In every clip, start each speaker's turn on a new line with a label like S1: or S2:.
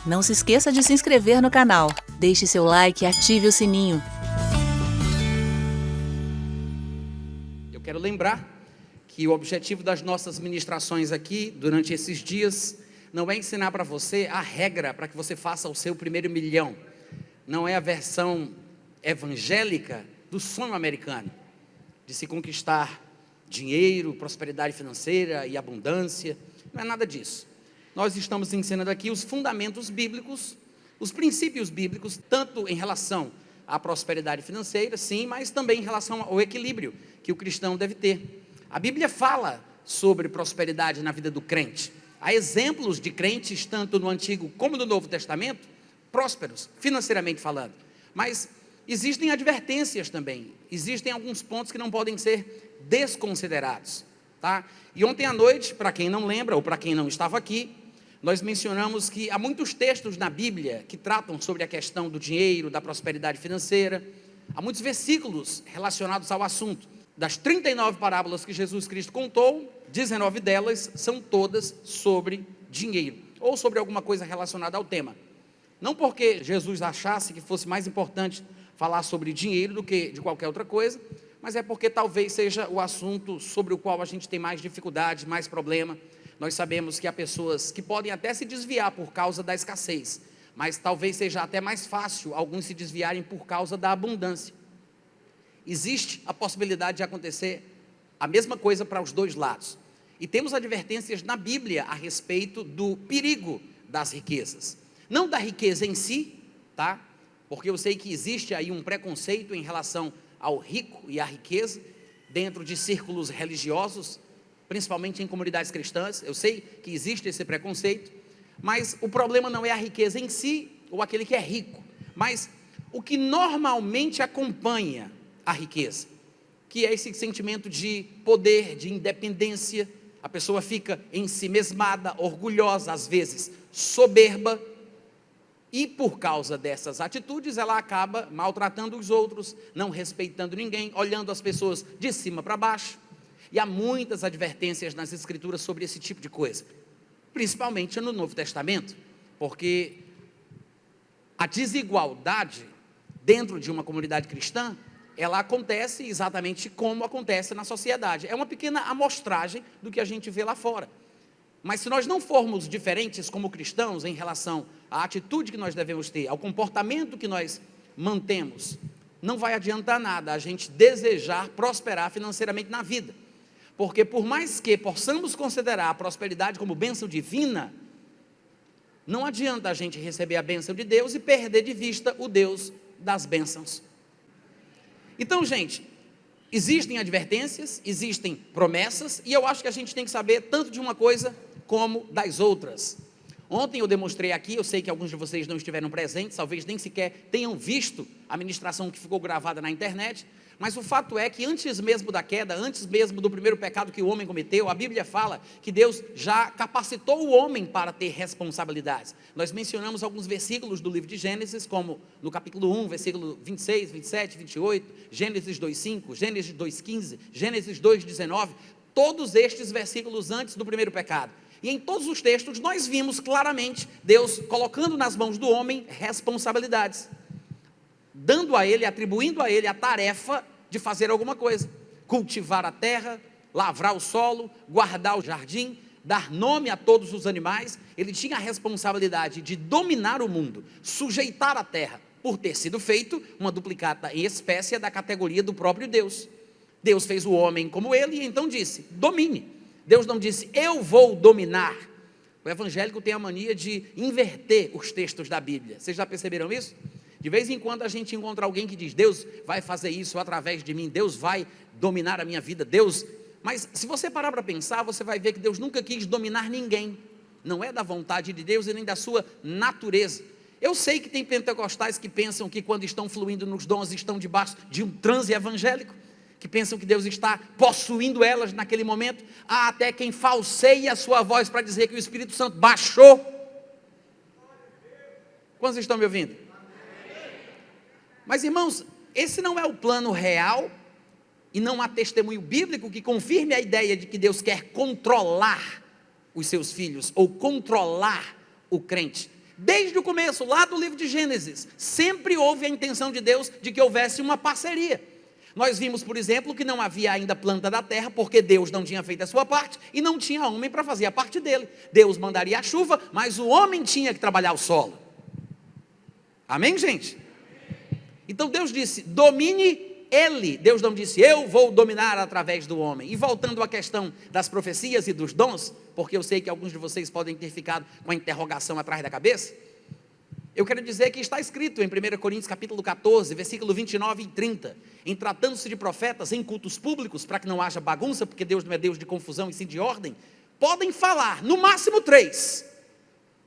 S1: Não se esqueça de se inscrever no canal, deixe seu like e ative o sininho.
S2: Eu quero lembrar que o objetivo das nossas ministrações aqui, durante esses dias, não é ensinar para você a regra para que você faça o seu primeiro milhão. Não é a versão evangélica do sonho americano, de se conquistar dinheiro, prosperidade financeira e abundância. Não é nada disso. Nós estamos ensinando aqui os fundamentos bíblicos, os princípios bíblicos, tanto em relação à prosperidade financeira, sim, mas também em relação ao equilíbrio que o cristão deve ter. A Bíblia fala sobre prosperidade na vida do crente. Há exemplos de crentes, tanto no Antigo como no Novo Testamento, prósperos, financeiramente falando. Mas existem advertências também. Existem alguns pontos que não podem ser desconsiderados, tá? E ontem à noite, para quem não lembra ou para quem não estava aqui, nós mencionamos que há muitos textos na Bíblia que tratam sobre a questão do dinheiro, da prosperidade financeira. Há muitos versículos relacionados ao assunto. Das 39 parábolas que Jesus Cristo contou, 19 delas são todas sobre dinheiro, ou sobre alguma coisa relacionada ao tema. Não porque Jesus achasse que fosse mais importante falar sobre dinheiro do que de qualquer outra coisa, mas é porque talvez seja o assunto sobre o qual a gente tem mais dificuldade, mais problema. Nós sabemos que há pessoas que podem até se desviar por causa da escassez, mas talvez seja até mais fácil alguns se desviarem por causa da abundância. Existe a possibilidade de acontecer a mesma coisa para os dois lados. E temos advertências na Bíblia a respeito do perigo das riquezas. Não da riqueza em si, tá? Porque eu sei que existe aí um preconceito em relação ao rico e à riqueza, dentro de círculos religiosos, principalmente em comunidades cristãs. Eu sei que existe esse preconceito, mas o problema não é a riqueza em si, ou aquele que é rico, mas o que normalmente acompanha a riqueza, que é esse sentimento de poder, de independência. A pessoa fica ensimesmada, orgulhosa, às vezes soberba, e por causa dessas atitudes ela acaba maltratando os outros, não respeitando ninguém, olhando as pessoas de cima para baixo. E há muitas advertências nas escrituras sobre esse tipo de coisa, principalmente no Novo Testamento, porque a desigualdade dentro de uma comunidade cristã, ela acontece exatamente como acontece na sociedade. É uma pequena amostragem do que a gente vê lá fora. Mas se nós não formos diferentes como cristãos em relação à atitude que nós devemos ter, ao comportamento que nós mantemos, não vai adiantar nada a gente desejar prosperar financeiramente na vida. Porque por mais que possamos considerar a prosperidade como bênção divina, não adianta a gente receber a bênção de Deus e perder de vista o Deus das bênçãos. Então, gente, existem advertências, existem promessas, e eu acho que a gente tem que saber tanto de uma coisa como das outras. Ontem eu demonstrei aqui, eu sei que alguns de vocês não estiveram presentes, talvez nem sequer tenham visto a ministração que ficou gravada na internet, mas o fato é que antes mesmo da queda, antes mesmo do primeiro pecado que o homem cometeu, a Bíblia fala que Deus já capacitou o homem para ter responsabilidades. Nós mencionamos alguns versículos do livro de Gênesis, como no capítulo 1, versículo 26, 27, 28, Gênesis 2:5, Gênesis 2:15, Gênesis 2:19, todos estes versículos antes do primeiro pecado. E em todos os textos nós vimos claramente Deus colocando nas mãos do homem responsabilidades, dando a ele, atribuindo a ele a tarefa de fazer alguma coisa, cultivar a terra, lavrar o solo, guardar o jardim, dar nome a todos os animais. Ele tinha a responsabilidade de dominar o mundo, sujeitar a terra, por ter sido feito uma duplicata em espécie da categoria do próprio Deus. Deus fez o homem como ele e então disse, domine. Deus não disse, eu vou dominar. O evangélico tem a mania de inverter os textos da Bíblia. Vocês já perceberam isso? De vez em quando a gente encontra alguém que diz, Deus vai fazer isso através de mim, Deus vai dominar a minha vida, Deus... Mas se você parar para pensar, você vai ver que Deus nunca quis dominar ninguém. Não é da vontade de Deus e nem da sua natureza. Eu sei que tem pentecostais que pensam que quando estão fluindo nos dons, estão debaixo de um transe evangélico, que pensam que Deus está possuindo elas naquele momento. Há até quem falseia a sua voz para dizer que o Espírito Santo baixou. Quantos estão me ouvindo? Mas irmãos, esse não é o plano real, e não há testemunho bíblico que confirme a ideia de que Deus quer controlar os seus filhos, ou controlar o crente. Desde o começo, lá do livro de Gênesis, sempre houve a intenção de Deus de que houvesse uma parceria. Nós vimos, por exemplo, que não havia ainda planta da terra, porque Deus não tinha feito a sua parte, e não tinha homem para fazer a parte dele. Deus mandaria a chuva, mas o homem tinha que trabalhar o solo. Amém, gente? Então Deus disse, domine ele. Deus não disse, eu vou dominar através do homem. E voltando à questão das profecias e dos dons, porque eu sei que alguns de vocês podem ter ficado com a interrogação atrás da cabeça, eu quero dizer que está escrito em 1 Coríntios capítulo 14, versículo 29 e 30, em tratando-se de profetas em cultos públicos, para que não haja bagunça, porque Deus não é Deus de confusão e sim de ordem, podem falar, no máximo 3.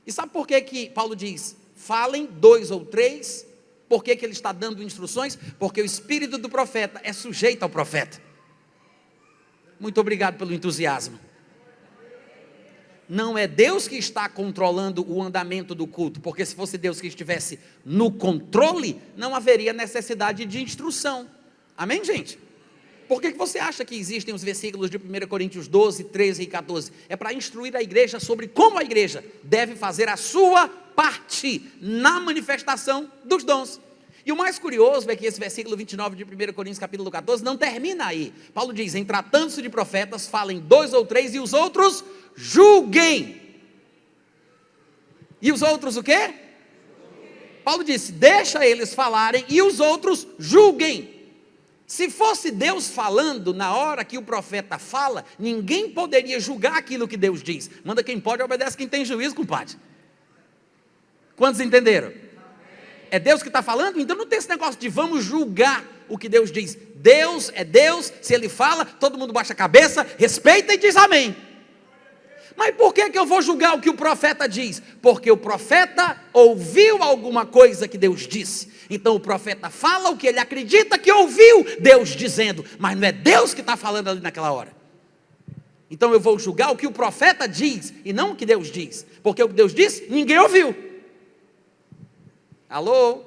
S2: E sabe por que Paulo diz, falem 2 ou 3? Por que ele está dando instruções? Porque o espírito do profeta é sujeito ao profeta. Muito obrigado pelo entusiasmo. Não é Deus que está controlando o andamento do culto, porque se fosse Deus que estivesse no controle, não haveria necessidade de instrução. Amém, gente? Por que você acha que existem os versículos de 1 Coríntios 12, 13 e 14? É para instruir a igreja sobre como a igreja deve fazer a sua parte na manifestação dos dons. E o mais curioso é que esse versículo 29 de 1 Coríntios capítulo 14 não termina aí. Paulo diz, em tratando-se de profetas, falem 2 ou 3 e os outros julguem. E os outros o quê? Paulo disse, deixa eles falarem e os outros julguem. Se fosse Deus falando na hora que o profeta fala, ninguém poderia julgar aquilo que Deus diz. Manda quem pode, obedece quem tem juízo, compadre. Quantos entenderam? É Deus que está falando? Então não tem esse negócio de vamos julgar o que Deus diz. Deus é Deus, se Ele fala, todo mundo baixa a cabeça, respeita e diz amém. Mas por que eu vou julgar o que o profeta diz? Porque o profeta ouviu alguma coisa que Deus disse. Então o profeta fala o que ele acredita que ouviu Deus dizendo, mas não é Deus que está falando ali naquela hora. Então eu vou julgar o que o profeta diz e não o que Deus diz, porque o que Deus disse, ninguém ouviu. Alô?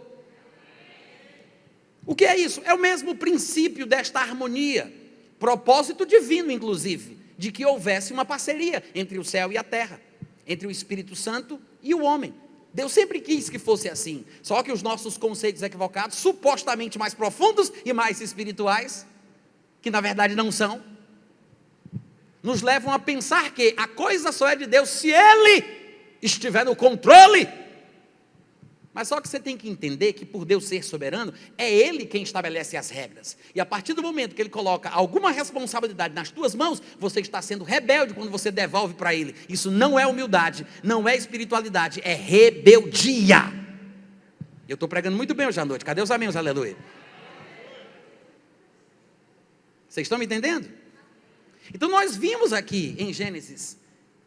S2: O que é isso? É o mesmo princípio desta harmonia, propósito divino inclusive, de que houvesse uma parceria entre o céu e a terra, entre o Espírito Santo e o homem. Deus sempre quis que fosse assim, só que os nossos conceitos equivocados, supostamente mais profundos e mais espirituais, que na verdade não são, nos levam a pensar que a coisa só é de Deus se Ele estiver no controle. Mas só que você tem que entender que por Deus ser soberano, é Ele quem estabelece as regras. E a partir do momento que Ele coloca alguma responsabilidade nas tuas mãos, você está sendo rebelde quando você devolve para Ele. Isso não é humildade, não é espiritualidade, é rebeldia. Eu estou pregando muito bem hoje à noite. Cadê os amém, os aleluia? Vocês estão me entendendo? Então nós vimos aqui em Gênesis,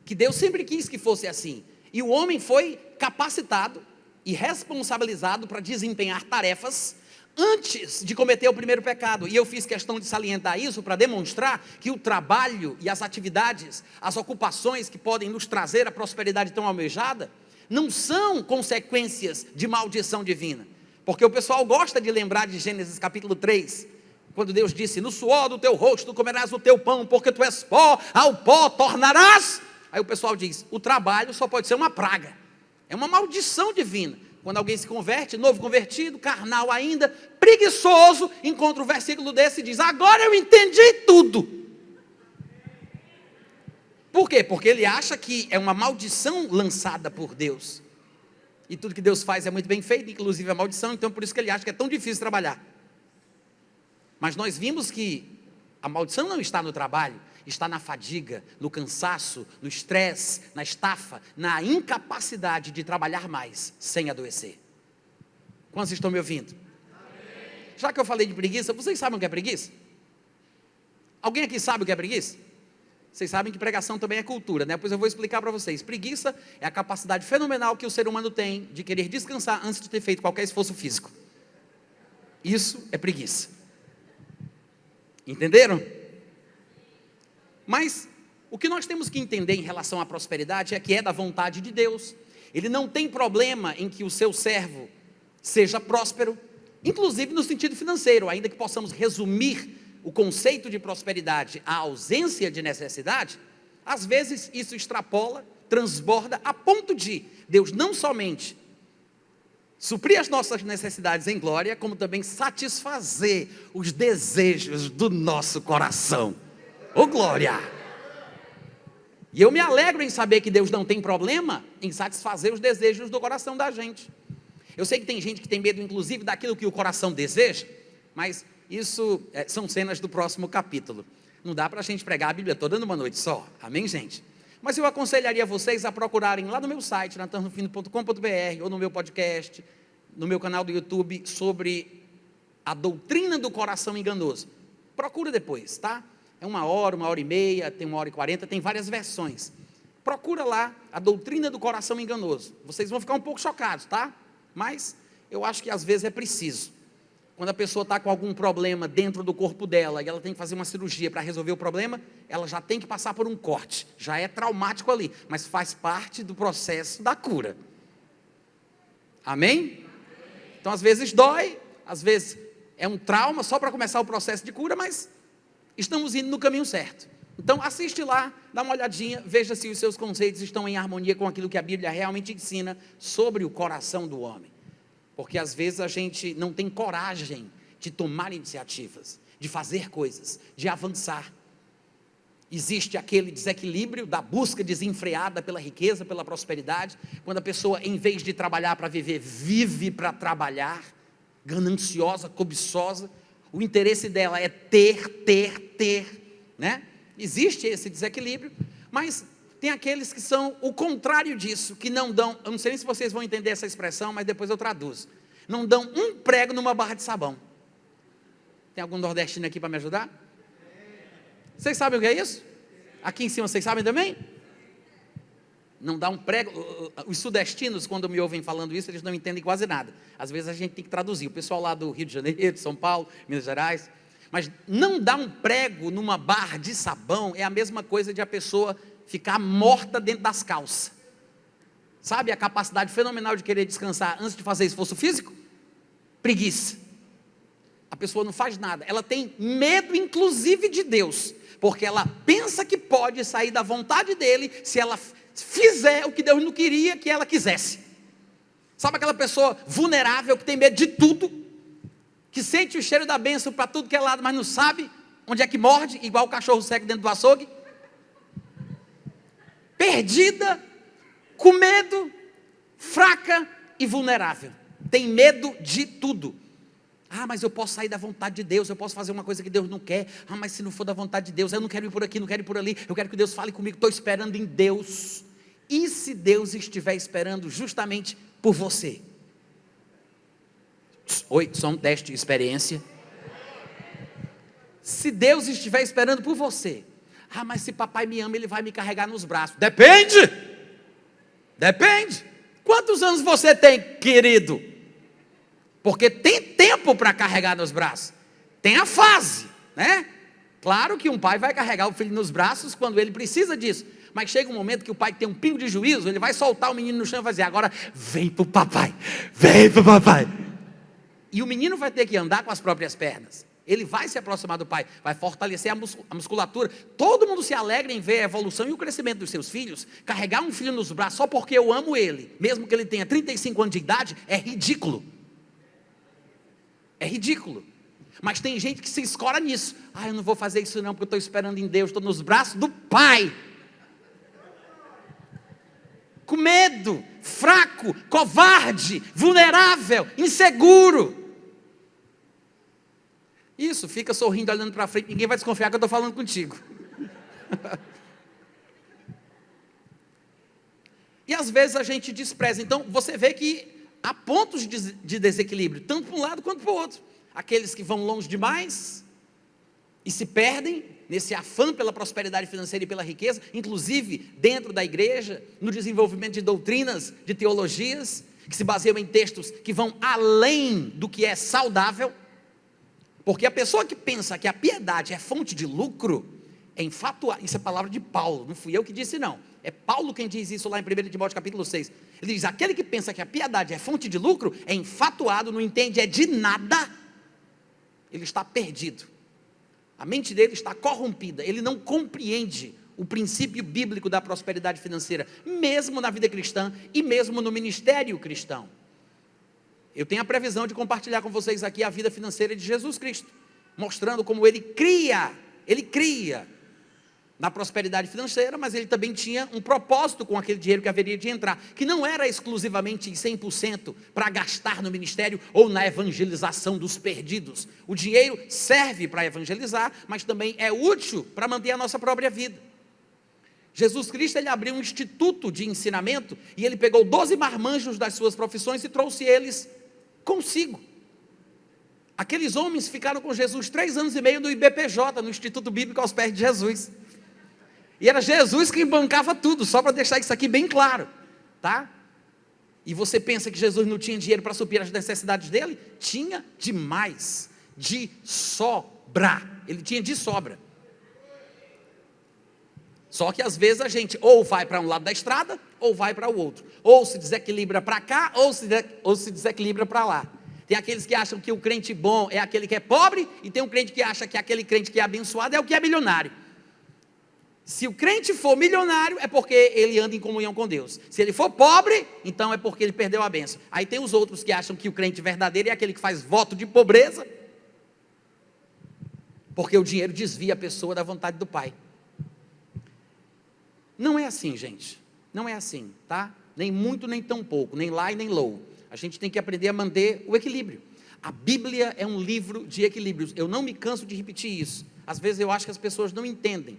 S2: que Deus sempre quis que fosse assim. E o homem foi capacitado e responsabilizado para desempenhar tarefas antes de cometer o primeiro pecado. E eu fiz questão de salientar isso para demonstrar que o trabalho e as atividades, as ocupações que podem nos trazer a prosperidade tão almejada, não são consequências de maldição divina. Porque o pessoal gosta de lembrar de Gênesis capítulo 3, quando Deus disse, no suor do teu rosto comerás o teu pão, porque tu és pó, ao pó tornarás. Aí o pessoal diz, o trabalho só pode ser uma praga. É uma maldição divina. Quando alguém se converte, novo convertido, carnal ainda, preguiçoso, encontra o versículo desse e diz, agora eu entendi tudo. Por quê? Porque ele acha que é uma maldição lançada por Deus. E tudo que Deus faz é muito bem feito, inclusive a maldição, então por isso que ele acha que é tão difícil trabalhar. Mas nós vimos que a maldição não está no trabalho, está na fadiga, no cansaço, no estresse, na estafa, na incapacidade de trabalhar mais, sem adoecer. Quantos estão me ouvindo? Amém. Já que eu falei de preguiça, vocês sabem o que é preguiça? Alguém aqui sabe o que é preguiça? Vocês sabem que pregação também é cultura, né? Pois eu vou explicar para vocês. Preguiça é a capacidade fenomenal que o ser humano tem de querer descansar antes de ter feito qualquer esforço físico. Isso é preguiça. Entenderam? Mas o que nós temos que entender em relação à prosperidade é que é da vontade de Deus. Ele não tem problema em que o seu servo seja próspero, inclusive no sentido financeiro, ainda que possamos resumir o conceito de prosperidade à ausência de necessidade. Às vezes isso extrapola transborda a ponto de Deus não somente suprir as nossas necessidades em glória, como também satisfazer os desejos do nosso coração. Ô glória! E eu me alegro em saber que Deus não tem problema em satisfazer os desejos do coração da gente. Eu sei que tem gente que tem medo, inclusive, daquilo que o coração deseja, mas isso são cenas do próximo capítulo. Não dá para a gente pregar a Bíblia toda numa noite só, amém, gente? Mas eu aconselharia vocês a procurarem lá no meu site, natanrufino.com.br, ou no meu podcast, no meu canal do YouTube, sobre a doutrina do coração enganoso. Procura depois, tá? É 1 hora e meia, tem 1h40, tem várias versões. Procura lá a doutrina do coração enganoso. Vocês vão ficar um pouco chocados, tá? Mas eu acho que às vezes é preciso. Quando a pessoa está com algum problema dentro do corpo dela e ela tem que fazer uma cirurgia para resolver o problema, ela já tem que passar por um corte. Já é traumático ali, mas faz parte do processo da cura. Amém? Então às vezes dói, às vezes é um trauma só para começar o processo de cura, mas estamos indo no caminho certo. Então assiste lá, dá uma olhadinha, veja se os seus conceitos estão em harmonia com aquilo que a Bíblia realmente ensina sobre o coração do homem. Porque às vezes a gente não tem coragem de tomar iniciativas, de fazer coisas, de avançar. Existe aquele desequilíbrio da busca desenfreada pela riqueza, pela prosperidade, quando a pessoa, em vez de trabalhar para viver, vive para trabalhar, gananciosa, cobiçosa. O interesse dela é ter, né? Existe esse desequilíbrio, mas tem aqueles que são o contrário disso, que não dão, eu não sei nem se vocês vão entender essa expressão, mas depois eu traduzo. Não dão um prego numa barra de sabão. Tem algum nordestino aqui para me ajudar? Vocês sabem o que é isso? Aqui em cima vocês sabem também? Não dá um prego. Os sudestinos, quando me ouvem falando isso, eles não entendem quase nada. Às vezes a gente tem que traduzir. O pessoal lá do Rio de Janeiro, de São Paulo, Minas Gerais. Mas não dar um prego numa barra de sabão é a mesma coisa de a pessoa ficar morta dentro das calças. Sabe a capacidade fenomenal de querer descansar antes de fazer esforço físico? Preguiça. A pessoa não faz nada. Ela tem medo, inclusive, de Deus, porque ela pensa que pode sair da vontade dele se ela fizer o que Deus não queria que ela quisesse. Sabe aquela pessoa vulnerável que tem medo de tudo, que sente o cheiro da bênção para tudo que é lado, mas não sabe onde é que morde, igual o cachorro cego dentro do açougue? Perdida, com medo, fraca e vulnerável. Tem medo de tudo. Ah, mas eu posso sair da vontade de Deus, eu posso fazer uma coisa que Deus não quer. Ah, mas se não for da vontade de Deus, eu não quero ir por aqui, não quero ir por ali, eu quero que Deus fale comigo, estou esperando em Deus. E se Deus estiver esperando justamente por você? Oi, só um teste de experiência. Se Deus estiver esperando por você, ah, mas se papai me ama, ele vai me carregar nos braços. Depende. Quantos anos você tem, querido? Porque tem tempo para carregar nos braços. Tem a fase, né? Claro que um pai vai carregar o filho nos braços quando ele precisa disso. Mas chega um momento que o pai tem um pingo de juízo, ele vai soltar o menino no chão e vai dizer, agora vem pro papai. E o menino vai ter que andar com as próprias pernas. Ele vai se aproximar do pai, vai fortalecer a musculatura. Todo mundo se alegra em ver a evolução e o crescimento dos seus filhos. Carregar um filho nos braços só porque eu amo ele, mesmo que ele tenha 35 anos de idade, é ridículo. É ridículo. Mas tem gente que se escora nisso. Ah, eu não vou fazer isso não, porque eu estou esperando em Deus, estou nos braços do pai. Com medo, fraco, covarde, vulnerável, inseguro. Isso, fica sorrindo, olhando para frente, ninguém vai desconfiar que eu estou falando contigo. E às vezes a gente despreza. Então você vê que há pontos de desequilíbrio, tanto para um lado quanto para o outro. Aqueles que vão longe demais e se perdem nesse afã pela prosperidade financeira e pela riqueza, inclusive dentro da igreja, no desenvolvimento de doutrinas, de teologias, que se baseiam em textos que vão além do que é saudável. Porque a pessoa que pensa que a piedade é fonte de lucro, é infatuada. Isso é palavra de Paulo, não fui eu que disse não. É Paulo quem diz isso lá em 1 Timóteo capítulo 6. Ele diz, aquele que pensa que a piedade é fonte de lucro, é infatuado, não entende é de nada, ele está perdido. A mente dele está corrompida, ele não compreende o princípio bíblico da prosperidade financeira, mesmo na vida cristã e mesmo no ministério cristão. Eu tenho a previsão de compartilhar com vocês aqui a vida financeira de Jesus Cristo, mostrando como ele cria na prosperidade financeira, mas ele também tinha um propósito com aquele dinheiro que haveria de entrar, que não era exclusivamente 100% para gastar no ministério ou na evangelização dos perdidos. O dinheiro serve para evangelizar, mas também é útil para manter a nossa própria vida. Jesus Cristo, ele abriu um instituto de ensinamento, e ele pegou 12 marmanjos das suas profissões e trouxe eles consigo. Aqueles homens ficaram com Jesus 3 anos e meio no IBPJ, no Instituto Bíblico aos pés de Jesus. E era Jesus quem bancava tudo, só para deixar isso aqui bem claro, tá? E você pensa que Jesus não tinha dinheiro para suprir as necessidades dele? Tinha demais, de sobra, ele tinha de sobra. Só que às vezes a gente ou vai para um lado da estrada, ou vai para o outro, ou se desequilibra para cá, ou se desequilibra para lá. Tem aqueles que acham que o crente bom é aquele que é pobre, e tem um crente que acha que aquele crente que é abençoado é o que é milionário. Se o crente for milionário, é porque ele anda em comunhão com Deus. Se ele for pobre, então é porque ele perdeu a bênção. Aí tem os outros que acham que o crente verdadeiro é aquele que faz voto de pobreza, porque o dinheiro desvia a pessoa da vontade do Pai. Não é assim, gente. Não é assim, tá? Nem muito, nem tão pouco, nem lá e nem low. A gente tem que aprender a manter o equilíbrio. A Bíblia é um livro de equilíbrios. Eu não me canso de repetir isso. Às vezes eu acho que as pessoas não entendem.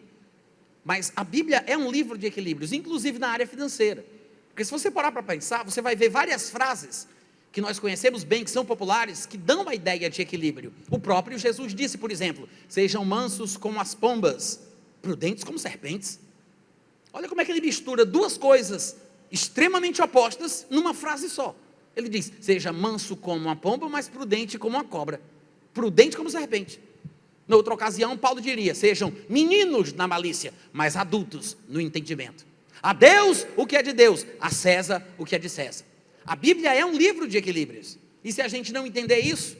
S2: Mas a Bíblia é um livro de equilíbrios, inclusive na área financeira. Porque se você parar para pensar, você vai ver várias frases que nós conhecemos bem, que são populares, que dão uma ideia de equilíbrio. O próprio Jesus disse, por exemplo, sejam mansos como as pombas, prudentes como serpentes. Olha como é que ele mistura duas coisas extremamente opostas numa frase só. Ele diz, seja manso como uma pomba, mas prudente como uma cobra. Prudente como serpente. Na outra ocasião, Paulo diria, sejam meninos na malícia, mas adultos no entendimento. A Deus o que é de Deus, a César o que é de César. A Bíblia é um livro de equilíbrios. E se a gente não entender isso,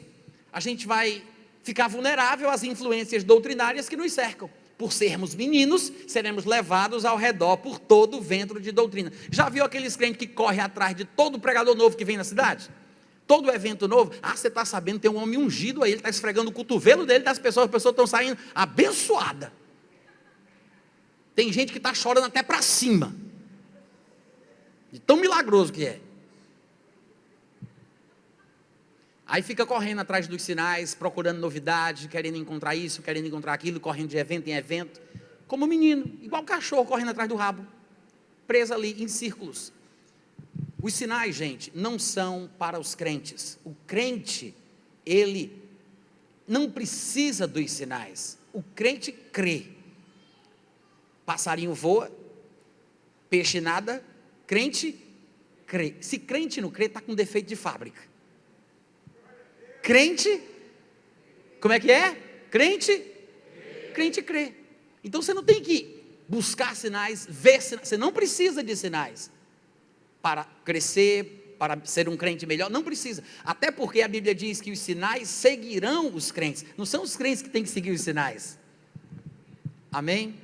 S2: a gente vai ficar vulnerável às influências doutrinárias que nos cercam. Por sermos meninos, seremos levados ao redor por todo o vento de doutrina. Já viu aqueles crentes que correm atrás de todo pregador novo que vem na cidade? Todo evento novo, você está sabendo, tem um homem ungido aí, ele está esfregando o cotovelo dele das pessoas, as pessoas estão saindo abençoadas. Tem gente que está chorando até para cima, de tão milagroso que é. Aí fica correndo atrás dos sinais, procurando novidade, querendo encontrar isso, querendo encontrar aquilo, correndo de evento em evento, como menino, igual cachorro correndo atrás do rabo, preso ali em círculos. Os sinais, gente, não são para os crentes. O crente, ele não precisa dos sinais. O crente crê. Passarinho voa, peixe nada, crente crê. Se crente não crê, está com defeito de fábrica. Crente, como é que é? Crente crê. Então você não tem que buscar sinais, ver sinais. Você não precisa de sinais para crescer, para ser um crente melhor, não precisa, até porque a Bíblia diz que os sinais seguirão os crentes, não são os crentes que têm que seguir os sinais, amém?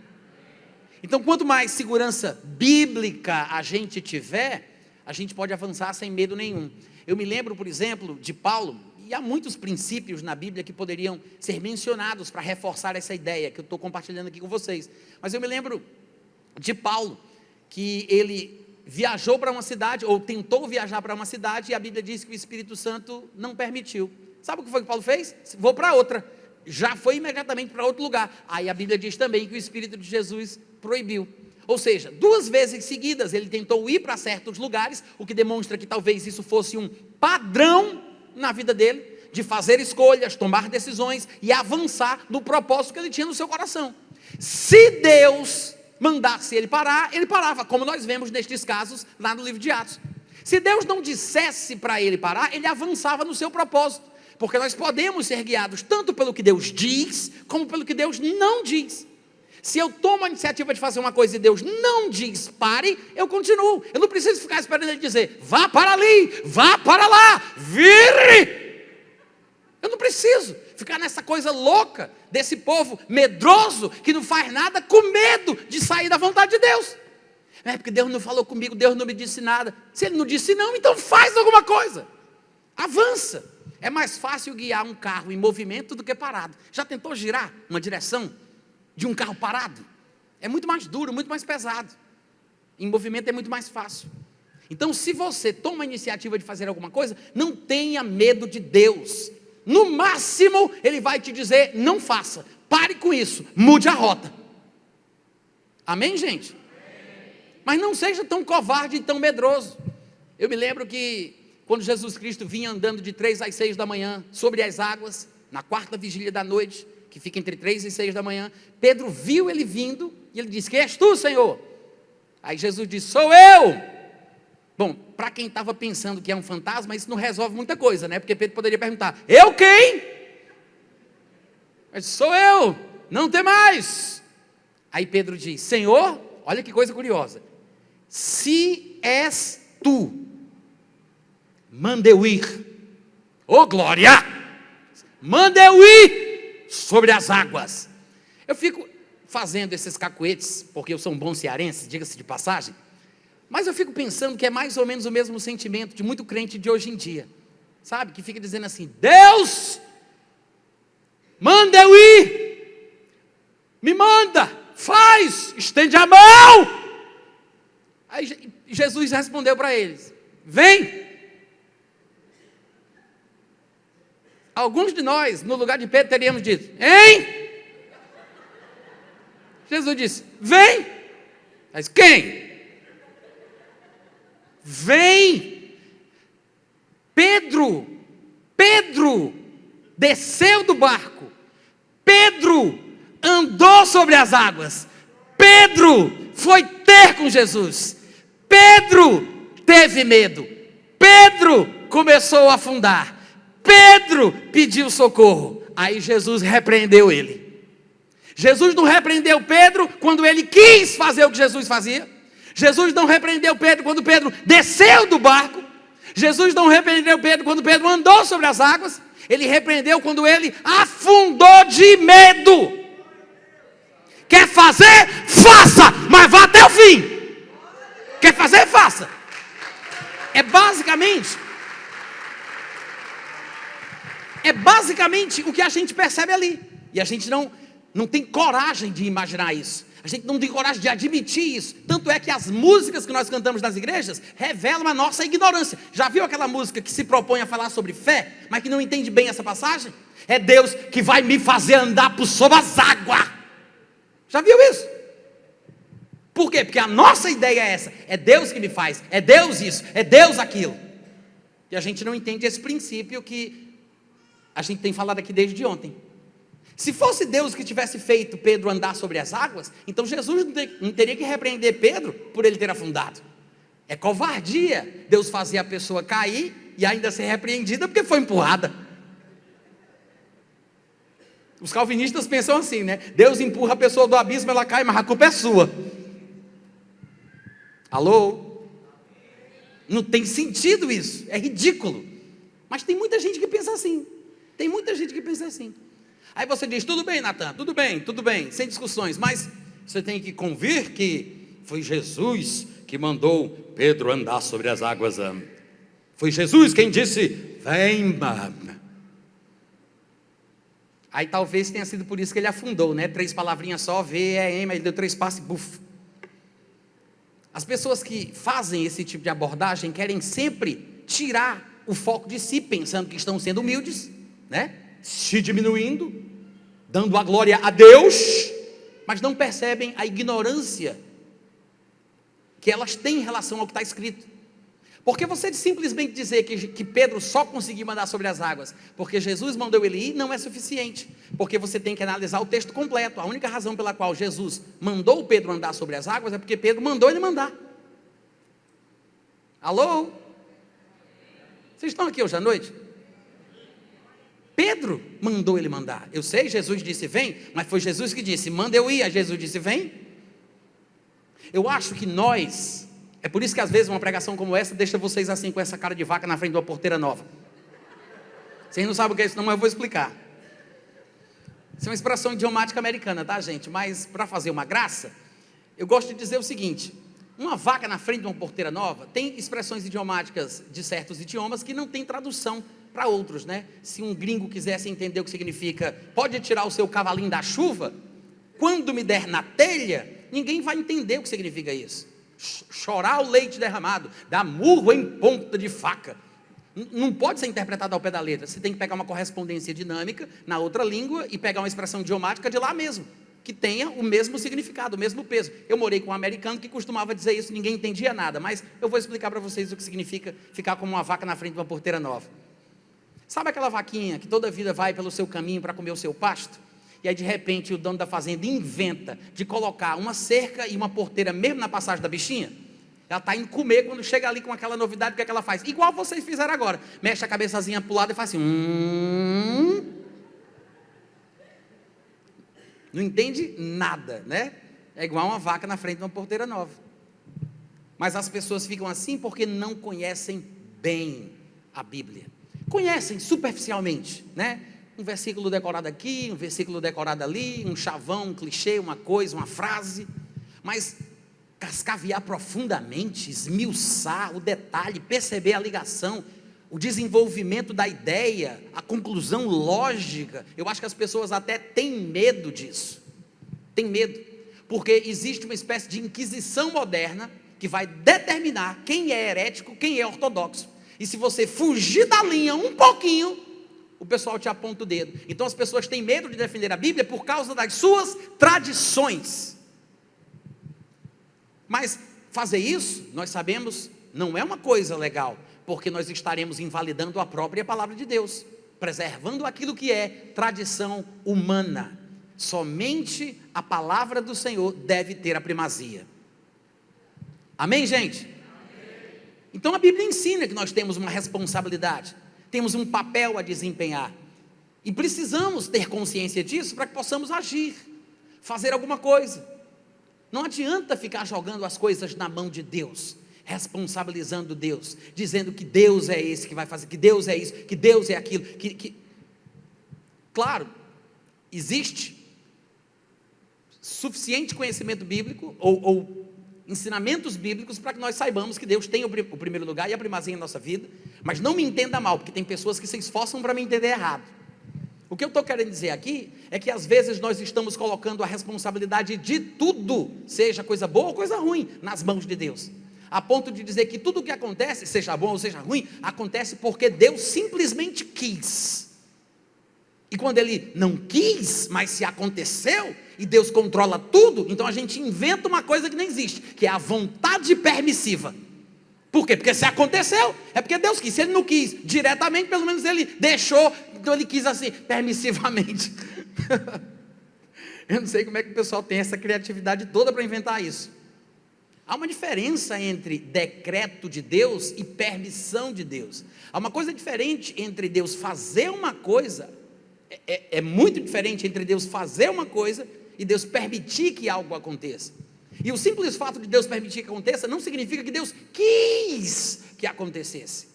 S2: Então quanto mais segurança bíblica a gente tiver, a gente pode avançar sem medo nenhum. Eu me lembro, por exemplo, de Paulo, e há muitos princípios na Bíblia que poderiam ser mencionados para reforçar essa ideia que eu estou compartilhando aqui com vocês, mas eu me lembro de Paulo, que ele viajou para uma cidade, ou tentou viajar para uma cidade, e a Bíblia diz que o Espírito Santo não permitiu. Sabe o que foi que Paulo fez? Vou para outra. Já foi imediatamente para outro lugar. Aí a Bíblia diz também que o Espírito de Jesus proibiu. Ou seja, 2 vezes seguidas ele tentou ir para certos lugares, o que demonstra que talvez isso fosse um padrão na vida dele, de fazer escolhas, tomar decisões e avançar no propósito que ele tinha no seu coração. Se Deus mandasse ele parar, ele parava, como nós vemos nestes casos lá no livro de Atos. Se Deus não dissesse para ele parar, ele avançava no seu propósito, porque nós podemos ser guiados tanto pelo que Deus diz, como pelo que Deus não diz. Se eu tomo a iniciativa de fazer uma coisa e Deus não diz pare, eu continuo. Eu não preciso ficar esperando ele dizer, vá para ali, vá para lá, vire. Eu não preciso ficar nessa coisa louca desse povo medroso que não faz nada com medo de sair da vontade de Deus. É porque Deus não falou comigo, Deus não me disse nada. Se Ele não disse não, então faz alguma coisa. Avança. É mais fácil guiar um carro em movimento do que parado. Já tentou girar uma direção de um carro parado? É muito mais duro, muito mais pesado. Em movimento é muito mais fácil. Então, se você toma a iniciativa de fazer alguma coisa, não tenha medo de Deus. No máximo, Ele vai te dizer, não faça. Pare com isso, mude a rota. Amém, gente? Mas não seja tão covarde e tão medroso. Eu me lembro que quando Jesus Cristo vinha andando de 3 às 6 da manhã, sobre as águas, na quarta vigília da noite, que fica entre 3 e 6 da manhã, Pedro viu ele vindo, e ele disse, quem és tu, Senhor? Aí Jesus disse, sou eu. Bom, para quem estava pensando que é um fantasma, isso não resolve muita coisa, né? Porque Pedro poderia perguntar, eu quem? Mas sou eu, não tem mais. Aí Pedro diz, Senhor, olha que coisa curiosa, se és tu, manda eu ir. Ô glória! Manda eu ir sobre as águas. Eu fico fazendo esses cacuetes, porque eu sou um bom cearense, diga-se de passagem, mas eu fico pensando que é mais ou menos o mesmo sentimento de muito crente de hoje em dia, sabe, que fica dizendo assim, Deus, manda eu ir, me manda, faz, estende a mão. Aí Jesus respondeu para eles, vem. Alguns de nós, no lugar de Pedro, teríamos dito, hein? Jesus disse, vem. Mas quem? Vem. Pedro desceu do barco. Pedro andou sobre as águas. Pedro foi ter com Jesus. Pedro teve medo. Pedro começou a afundar. Pedro pediu socorro. Aí Jesus repreendeu ele. Jesus não repreendeu Pedro quando ele quis fazer o que Jesus fazia. Jesus não repreendeu Pedro quando Pedro desceu do barco. Jesus não repreendeu Pedro quando Pedro andou sobre as águas. Ele repreendeu quando ele afundou de medo. Quer fazer? Faça, mas vá até o fim. Quer fazer? Faça. É basicamente o que a gente percebe ali. E a gente não tem coragem de imaginar isso. A gente não tem coragem de admitir isso. Tanto é que as músicas que nós cantamos nas igrejas revelam a nossa ignorância. Já viu aquela música que se propõe a falar sobre fé, mas que não entende bem essa passagem? É Deus que vai me fazer andar por sobre as águas. Já viu isso? Por quê? Porque a nossa ideia é essa. É Deus que me faz. É Deus isso. É Deus aquilo. E a gente não entende esse princípio que a gente tem falado aqui desde ontem. Se fosse Deus que tivesse feito Pedro andar sobre as águas, então Jesus não teria que repreender Pedro por ele ter afundado. É covardia Deus fazer a pessoa cair e ainda ser repreendida porque foi empurrada. Os calvinistas pensam assim, né? Deus empurra a pessoa do abismo, ela cai, mas a culpa é sua. Alô? Não tem sentido isso, é ridículo. Mas tem muita gente que pensa assim. Aí você diz, tudo bem, Natan, tudo bem, sem discussões, mas você tem que convir que foi Jesus que mandou Pedro andar sobre as águas. Foi Jesus quem disse, vem. Aí talvez tenha sido por isso que ele afundou, né? 3 palavrinhas só, mas ele deu 3 passos e buf. As pessoas que fazem esse tipo de abordagem querem sempre tirar o foco de si, pensando que estão sendo humildes, né? Se diminuindo, dando a glória a Deus, mas não percebem a ignorância que elas têm em relação ao que está escrito. Porque você simplesmente dizer que Pedro só conseguiu andar sobre as águas porque Jesus mandou ele ir, não é suficiente, porque você tem que analisar o texto completo. A única razão pela qual Jesus mandou Pedro andar sobre as águas é porque Pedro mandou ele mandar. Alô? Vocês estão aqui hoje à noite? Pedro mandou ele mandar. Eu sei, Jesus disse vem, mas foi Jesus que disse manda eu ir. Aí Jesus disse vem. Eu acho que nós, é por isso que às vezes uma pregação como essa deixa vocês assim com essa cara de vaca na frente de uma porteira nova. Vocês não sabem o que é isso não, mas eu vou explicar. Isso é uma expressão idiomática americana, tá, gente? Mas para fazer uma graça, eu gosto de dizer o seguinte: uma vaca na frente de uma porteira nova tem expressões idiomáticas de certos idiomas que não tem tradução para outros, né? Se um gringo quisesse entender o que significa pode tirar o seu cavalinho da chuva, quando me der na telha, ninguém vai entender o que significa isso. Chorar o leite derramado, dar murro em ponta de faca, não pode ser interpretado ao pé da letra. Você tem que pegar uma correspondência dinâmica na outra língua e pegar uma expressão idiomática de lá mesmo, que tenha o mesmo significado, o mesmo peso. Eu morei com um americano que costumava dizer isso, ninguém entendia nada, mas eu vou explicar para vocês o que significa ficar como uma vaca na frente de uma porteira nova. Sabe aquela vaquinha que toda vida vai pelo seu caminho para comer o seu pasto? E aí de repente o dono da fazenda inventa de colocar uma cerca e uma porteira mesmo na passagem da bichinha? Ela está indo comer, quando chega ali com aquela novidade, o que é que ela faz? Igual vocês fizeram agora, mexe a cabeçazinha para o lado e faz assim, não entende nada, né? É igual uma vaca na frente de uma porteira nova. Mas as pessoas ficam assim porque não conhecem bem a Bíblia. Conhecem superficialmente, né? Um versículo decorado aqui, um versículo decorado ali, um chavão, um clichê, uma coisa, uma frase, mas cascavear profundamente, esmiuçar o detalhe, perceber a ligação, o desenvolvimento da ideia, a conclusão lógica, eu acho que as pessoas até têm medo disso, têm medo, porque existe uma espécie de inquisição moderna, que vai determinar quem é herético, quem é ortodoxo, e se você fugir da linha um pouquinho, o pessoal te aponta o dedo. Então as pessoas têm medo de defender a Bíblia por causa das suas tradições. Mas fazer isso, nós sabemos, não é uma coisa legal, porque nós estaremos invalidando a própria palavra de Deus, preservando aquilo que é tradição humana. Somente a palavra do Senhor deve ter a primazia. Amém, gente? Então a Bíblia ensina que nós temos uma responsabilidade, temos um papel a desempenhar, e precisamos ter consciência disso para que possamos agir, fazer alguma coisa. Não adianta ficar jogando as coisas na mão de Deus, responsabilizando Deus, dizendo que Deus é esse que vai fazer, que Deus é isso, que Deus é aquilo, Claro, existe suficiente conhecimento bíblico, ou ensinamentos bíblicos, para que nós saibamos que Deus tem o primeiro lugar e a primazia em nossa vida, mas não me entenda mal, porque tem pessoas que se esforçam para me entender errado. O que eu estou querendo dizer aqui, é que às vezes nós estamos colocando a responsabilidade de tudo, seja coisa boa ou coisa ruim, nas mãos de Deus, a ponto de dizer que tudo o que acontece, seja bom ou seja ruim, acontece porque Deus simplesmente quis, e quando Ele não quis, mas se aconteceu, e Deus controla tudo, então a gente inventa uma coisa que não existe, que é a vontade permissiva. Por quê? Porque se aconteceu, é porque Deus quis. Se Ele não quis diretamente, pelo menos Ele deixou, então Ele quis assim, permissivamente. Eu não sei como é que o pessoal tem essa criatividade toda para inventar isso. Há uma diferença entre decreto de Deus e permissão de Deus. Há uma coisa diferente entre Deus fazer uma coisa, é muito diferente entre Deus fazer uma coisa e Deus permitir que algo aconteça. E o simples fato de Deus permitir que aconteça não significa que Deus quis que acontecesse.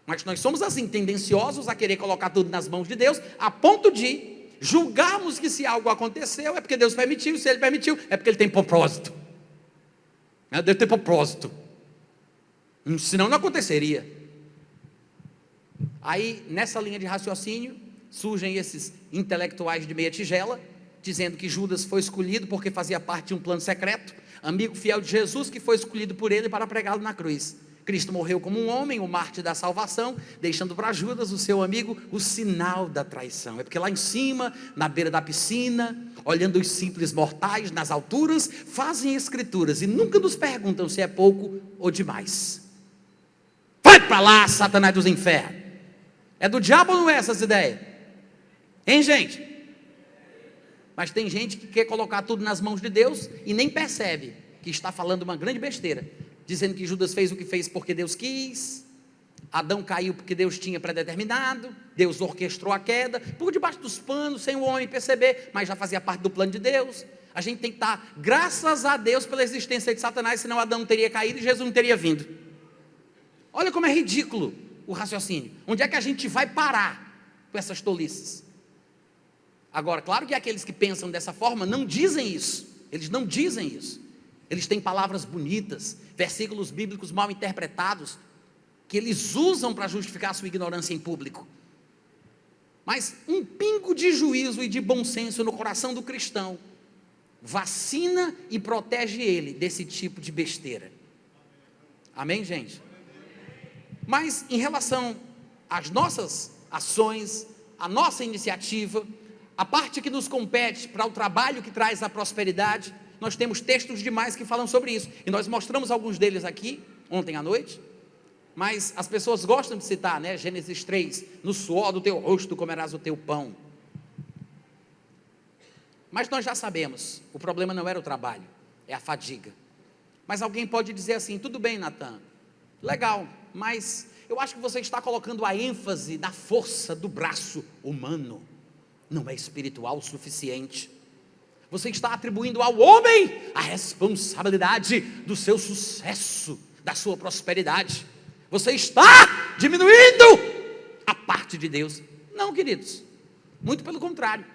S2: Mas nós somos assim, tendenciosos a querer colocar tudo nas mãos de Deus, a ponto de julgarmos que se algo aconteceu é porque Deus permitiu, se Ele permitiu é porque Ele tem propósito. Deve ter propósito, senão não aconteceria. Aí nessa linha de raciocínio surgem esses intelectuais de meia tigela, dizendo que Judas foi escolhido porque fazia parte de um plano secreto, amigo fiel de Jesus, que foi escolhido por ele para pregá-lo na cruz. Cristo morreu como um homem, o mártir da salvação, deixando para Judas, o seu amigo, o sinal da traição. É porque lá em cima, na beira da piscina, olhando os simples mortais nas alturas, fazem escrituras e nunca nos perguntam se é pouco ou demais. Vai para lá, Satanás dos infernos. É do diabo ou não é essas ideias? Hein, gente? Mas tem gente que quer colocar tudo nas mãos de Deus e nem percebe que está falando uma grande besteira, dizendo que Judas fez o que fez porque Deus quis, Adão caiu porque Deus tinha predeterminado, Deus orquestrou a queda, por debaixo dos panos, sem o homem perceber, mas já fazia parte do plano de Deus. A gente tem que estar, graças a Deus, pela existência de Satanás, senão Adão não teria caído e Jesus não teria vindo. Olha como é ridículo o raciocínio? Onde é que a gente vai parar com essas tolices? Agora, claro que aqueles que pensam dessa forma não dizem isso. Eles não dizem isso. Eles têm palavras bonitas, versículos bíblicos mal interpretados, que eles usam para justificar a sua ignorância em público. Mas um pingo de juízo e de bom senso no coração do cristão vacina e protege ele desse tipo de besteira. Amém, gente? Mas em relação às nossas ações, a nossa iniciativa, a parte que nos compete para o trabalho que traz a prosperidade, nós temos textos demais que falam sobre isso, e nós mostramos alguns deles aqui, ontem à noite, mas as pessoas gostam de citar, né? Gênesis 3, no suor do teu rosto comerás o teu pão. Mas nós já sabemos, o problema não era o trabalho, é a fadiga. Mas alguém pode dizer assim, tudo bem, Natan, legal, mas eu acho que você está colocando a ênfase na força do braço humano, não é espiritual o suficiente. Você está atribuindo ao homem a responsabilidade do seu sucesso, da sua prosperidade. Você está diminuindo a parte de Deus. Não, queridos, muito pelo contrário.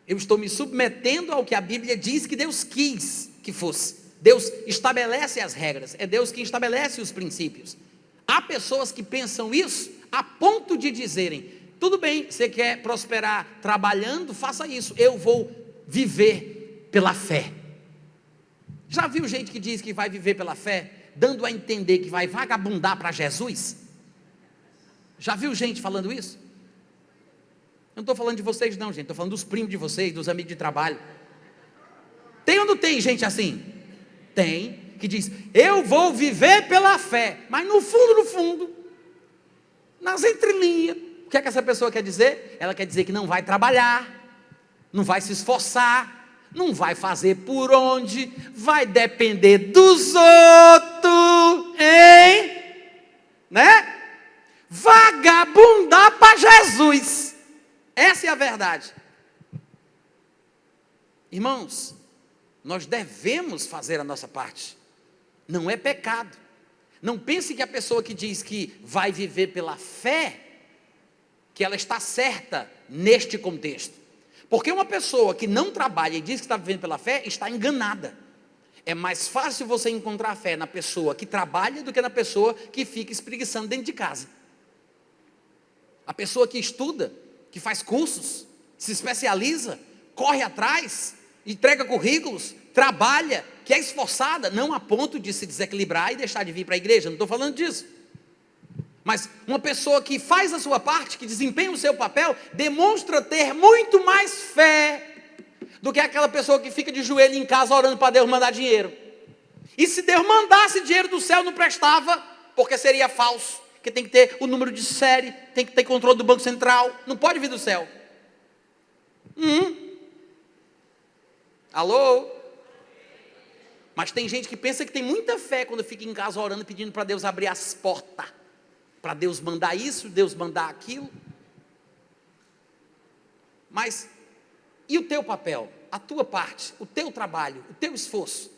S2: Eu estou me submetendo ao que a Bíblia diz que Deus quis que fosse. Deus estabelece as regras, é Deus que estabelece os princípios. Há pessoas que pensam isso a ponto de dizerem, tudo bem, você quer prosperar trabalhando, faça isso, eu vou viver pela fé. Já viu gente que diz que vai viver pela fé, dando a entender que vai vagabundar para Jesus? Já viu gente falando isso? Eu não estou falando de vocês não, gente, estou falando dos primos de vocês, dos amigos de trabalho. Tem ou não tem gente assim? Tem, que diz, eu vou viver pela fé, mas no fundo, nas entrelinhas, o que é que essa pessoa quer dizer? Ela quer dizer que não vai trabalhar, não vai se esforçar, não vai fazer por onde, vai depender dos outros, hein? Né? Vagabundar para Jesus, essa é a verdade. Irmãos, nós devemos fazer a nossa parte, não é pecado. Não pense que a pessoa que diz que vai viver pela fé, que ela está certa neste contexto. Porque uma pessoa que não trabalha e diz que está vivendo pela fé, está enganada. É mais fácil você encontrar fé na pessoa que trabalha do que na pessoa que fica espreguiçando dentro de casa. A pessoa que estuda, que faz cursos, se especializa, corre atrás, entrega currículos, trabalha, que é esforçada, não a ponto de se desequilibrar e deixar de vir para a igreja, não estou falando disso. Mas uma pessoa que faz a sua parte, que desempenha o seu papel, demonstra ter muito mais fé do que aquela pessoa que fica de joelho em casa orando para Deus mandar dinheiro. E se Deus mandasse dinheiro do céu, não prestava, porque seria falso, porque tem que ter o número de série, tem que ter controle do Banco Central, não pode vir do céu. Alô? Mas tem gente que pensa que tem muita fé quando fica em casa orando, pedindo para Deus abrir as portas, para Deus mandar isso, Deus mandar aquilo. Mas, e o teu papel, a tua parte, o teu trabalho, o teu esforço?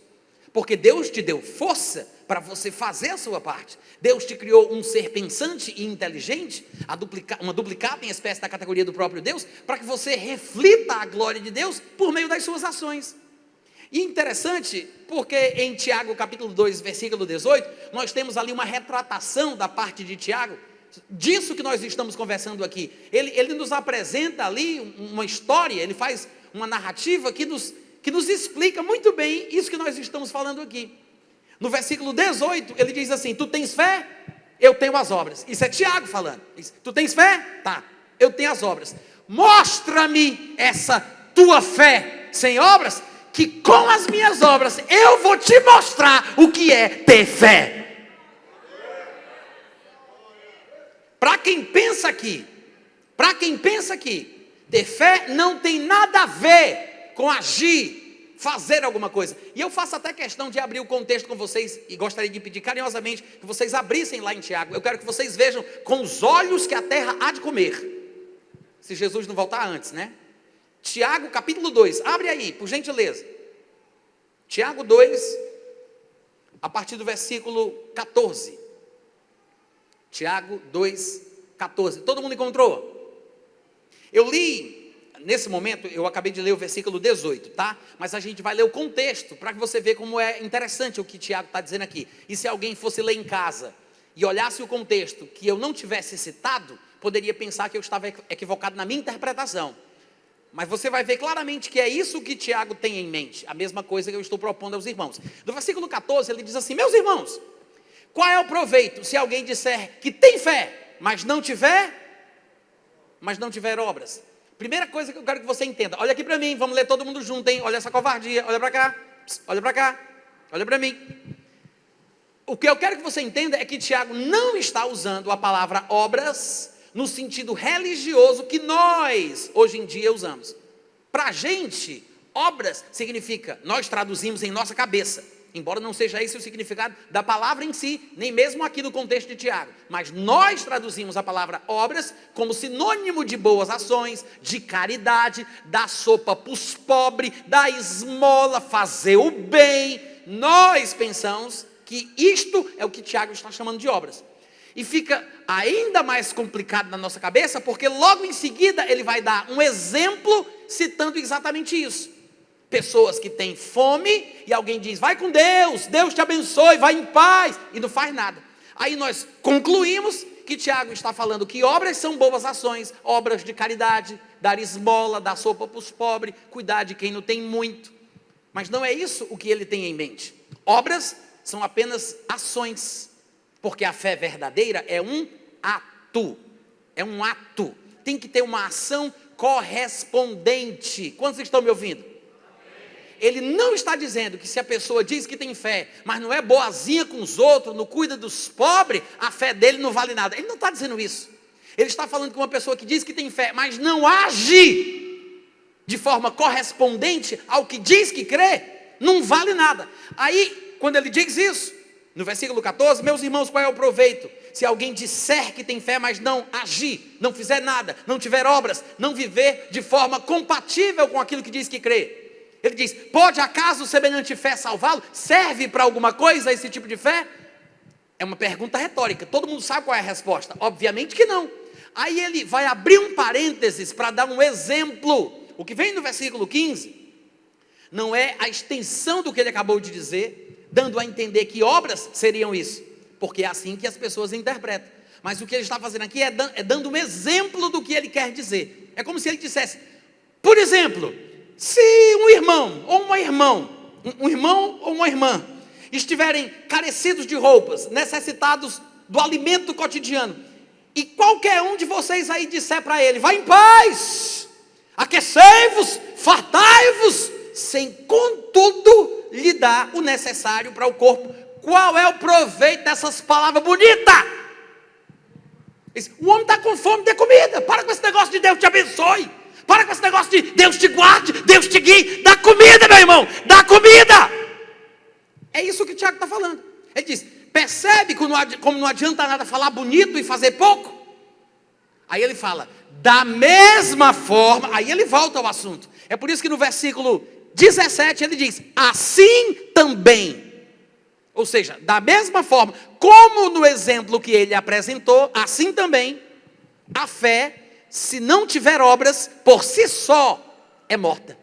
S2: Porque Deus te deu força para você fazer a sua parte. Deus te criou um ser pensante e inteligente, uma duplicata em espécie da categoria do próprio Deus, para que você reflita a glória de Deus por meio das suas ações. E interessante, porque em Tiago capítulo 2, versículo 18, nós temos ali uma retratação da parte de Tiago, disso que nós estamos conversando aqui. Ele nos apresenta ali uma história, ele faz uma narrativa que nos explica muito bem isso que nós estamos falando aqui. No versículo 18, ele diz assim, tu tens fé? Eu tenho as obras. Isso é Tiago falando. Tu tens fé? Tá, eu tenho as obras. Mostra-me essa tua fé sem obras, que com as minhas obras eu vou te mostrar o que é ter fé. Para quem pensa aqui, ter fé não tem nada a ver com agir, fazer alguma coisa. E eu faço até questão de abrir o contexto com vocês, e gostaria de pedir carinhosamente que vocês abrissem lá em Tiago. Eu quero que vocês vejam com os olhos que a terra há de comer, se Jesus não voltar antes, né? Tiago capítulo 2, abre aí, por gentileza. Tiago 2, a partir do versículo 14. Tiago 2,14. Todo mundo encontrou? Eu li, nesse momento, eu acabei de ler o versículo 18, tá? Mas a gente vai ler o contexto, para que você veja como é interessante o que Tiago está dizendo aqui. E se alguém fosse ler em casa e olhasse o contexto que eu não tivesse citado, poderia pensar que eu estava equivocado na minha interpretação. Mas você vai ver claramente que é isso que Tiago tem em mente, a mesma coisa que eu estou propondo aos irmãos. No versículo 14 ele diz assim: meus irmãos, qual é o proveito se alguém disser que tem fé, mas não tiver obras? Primeira coisa que eu quero que você entenda, olha aqui para mim, vamos ler todo mundo junto, hein? Olha essa covardia, olha para cá, olha para cá, olha para mim. O que eu quero que você entenda é que Tiago não está usando a palavra obras no sentido religioso que nós, hoje em dia, usamos. Para a gente, obras significa, nós traduzimos em nossa cabeça, embora não seja esse o significado da palavra em si, nem mesmo aqui no contexto de Tiago, mas nós traduzimos a palavra obras como sinônimo de boas ações, de caridade, da sopa para os pobres, da esmola, fazer o bem. Nós pensamos que isto é o que Tiago está chamando de obras. E fica ainda mais complicado na nossa cabeça, porque logo em seguida ele vai dar um exemplo citando exatamente isso. Pessoas que têm fome e alguém diz: vai com Deus, Deus te abençoe, vai em paz, e não faz nada. Aí nós concluímos que Tiago está falando que obras são boas ações, obras de caridade, dar esmola, dar sopa para os pobres, cuidar de quem não tem muito. Mas não é isso o que ele tem em mente. Obras são apenas ações, porque a fé verdadeira é um ato, tem que ter uma ação correspondente. Quantos estão me ouvindo? Ele não está dizendo que se a pessoa diz que tem fé, mas não é boazinha com os outros, não cuida dos pobres, a fé dele não vale nada. Ele não está dizendo isso. Ele está falando com uma pessoa que diz que tem fé, mas não age de forma correspondente ao que diz que crê, não vale nada. Aí, quando ele diz isso, no versículo 14, meus irmãos, qual é o proveito? Se alguém disser que tem fé, mas não agir, não fizer nada, não tiver obras, não viver de forma compatível com aquilo que diz que crê. Ele diz: pode acaso semelhante fé salvá-lo? Serve para alguma coisa esse tipo de fé? É uma pergunta retórica, todo mundo sabe qual é a resposta. Obviamente que não. Aí ele vai abrir um parênteses para dar um exemplo. O que vem no versículo 15 não é a extensão do que ele acabou de dizer, dando a entender que obras seriam isso, porque é assim que as pessoas interpretam. Mas o que ele está fazendo aqui é dando um exemplo do que ele quer dizer. É como se ele dissesse, por exemplo, se um irmão ou uma irmã estiverem carecidos de roupas, necessitados do alimento cotidiano, e qualquer um de vocês aí disser para ele: vai em paz, aquecei-vos, fartai-vos, sem contudo lhe dar o necessário para o corpo, qual é o proveito dessas palavras bonitas? O homem está com fome de comida. Para com esse negócio de Deus te abençoe, para com esse negócio de Deus te guarde, Deus te guie. Dá comida, meu irmão, dá comida. É isso que o Tiago está falando. Ele diz: percebe como não adianta nada falar bonito e fazer pouco? Aí ele fala, da mesma forma, aí ele volta ao assunto. É por isso que no versículo 17 ele diz, assim também. Ou seja, da mesma forma, como no exemplo que ele apresentou, assim também, a fé, se não tiver obras, por si só, é morta.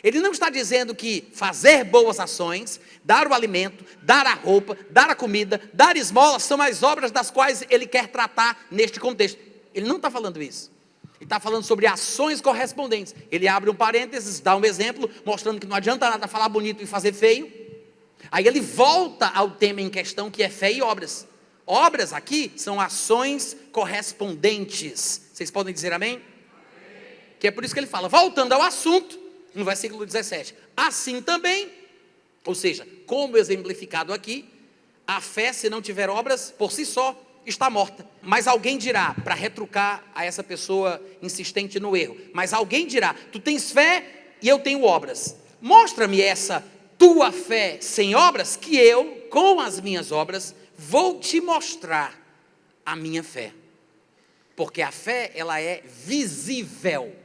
S2: Ele não está dizendo que fazer boas ações, dar o alimento, dar a roupa, dar a comida, dar esmola, são as obras das quais ele quer tratar neste contexto. Ele não está falando isso. Ele está falando sobre ações correspondentes. Ele abre um parênteses, dá um exemplo, mostrando que não adianta nada falar bonito e fazer feio. Aí ele volta ao tema em questão, que é fé e obras. Obras aqui são ações correspondentes. Vocês podem dizer amém? Amém. Que é por isso que ele fala, voltando ao assunto, no versículo 17. Assim também, ou seja, como exemplificado aqui, a fé, se não tiver obras, por si só, está morta. Mas alguém dirá, para retrucar a essa pessoa insistente no erro, mas alguém dirá, tu tens fé e eu tenho obras. Mostra-me essa tua fé sem obras, que eu, com as minhas obras, vou te mostrar a minha fé. Porque a fé, ela é visível.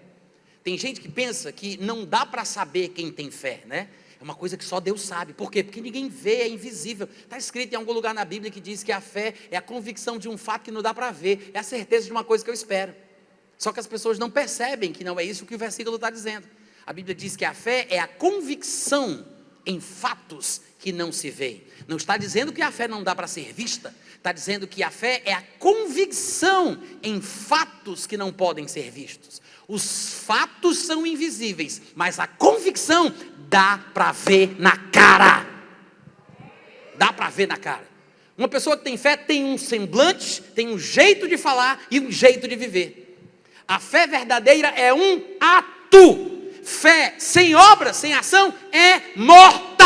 S2: Tem gente que pensa que não dá para saber quem tem fé, né? É uma coisa que só Deus sabe. Por quê? Porque ninguém vê, é invisível. Está escrito em algum lugar na Bíblia que diz que a fé é a convicção de um fato que não dá para ver, é a certeza de uma coisa que eu espero. Só que as pessoas não percebem que não é isso que o versículo está dizendo. A Bíblia diz que a fé é a convicção em fatos que não se veem. Não está dizendo que a fé não dá para ser vista, está dizendo que a fé é a convicção em fatos que não podem ser vistos. Os fatos são invisíveis, mas a convicção dá para ver na cara. Dá para ver na cara. Uma pessoa que tem fé tem um semblante, tem um jeito de falar e um jeito de viver. A fé verdadeira é um ato. Fé sem obra, sem ação, é morta.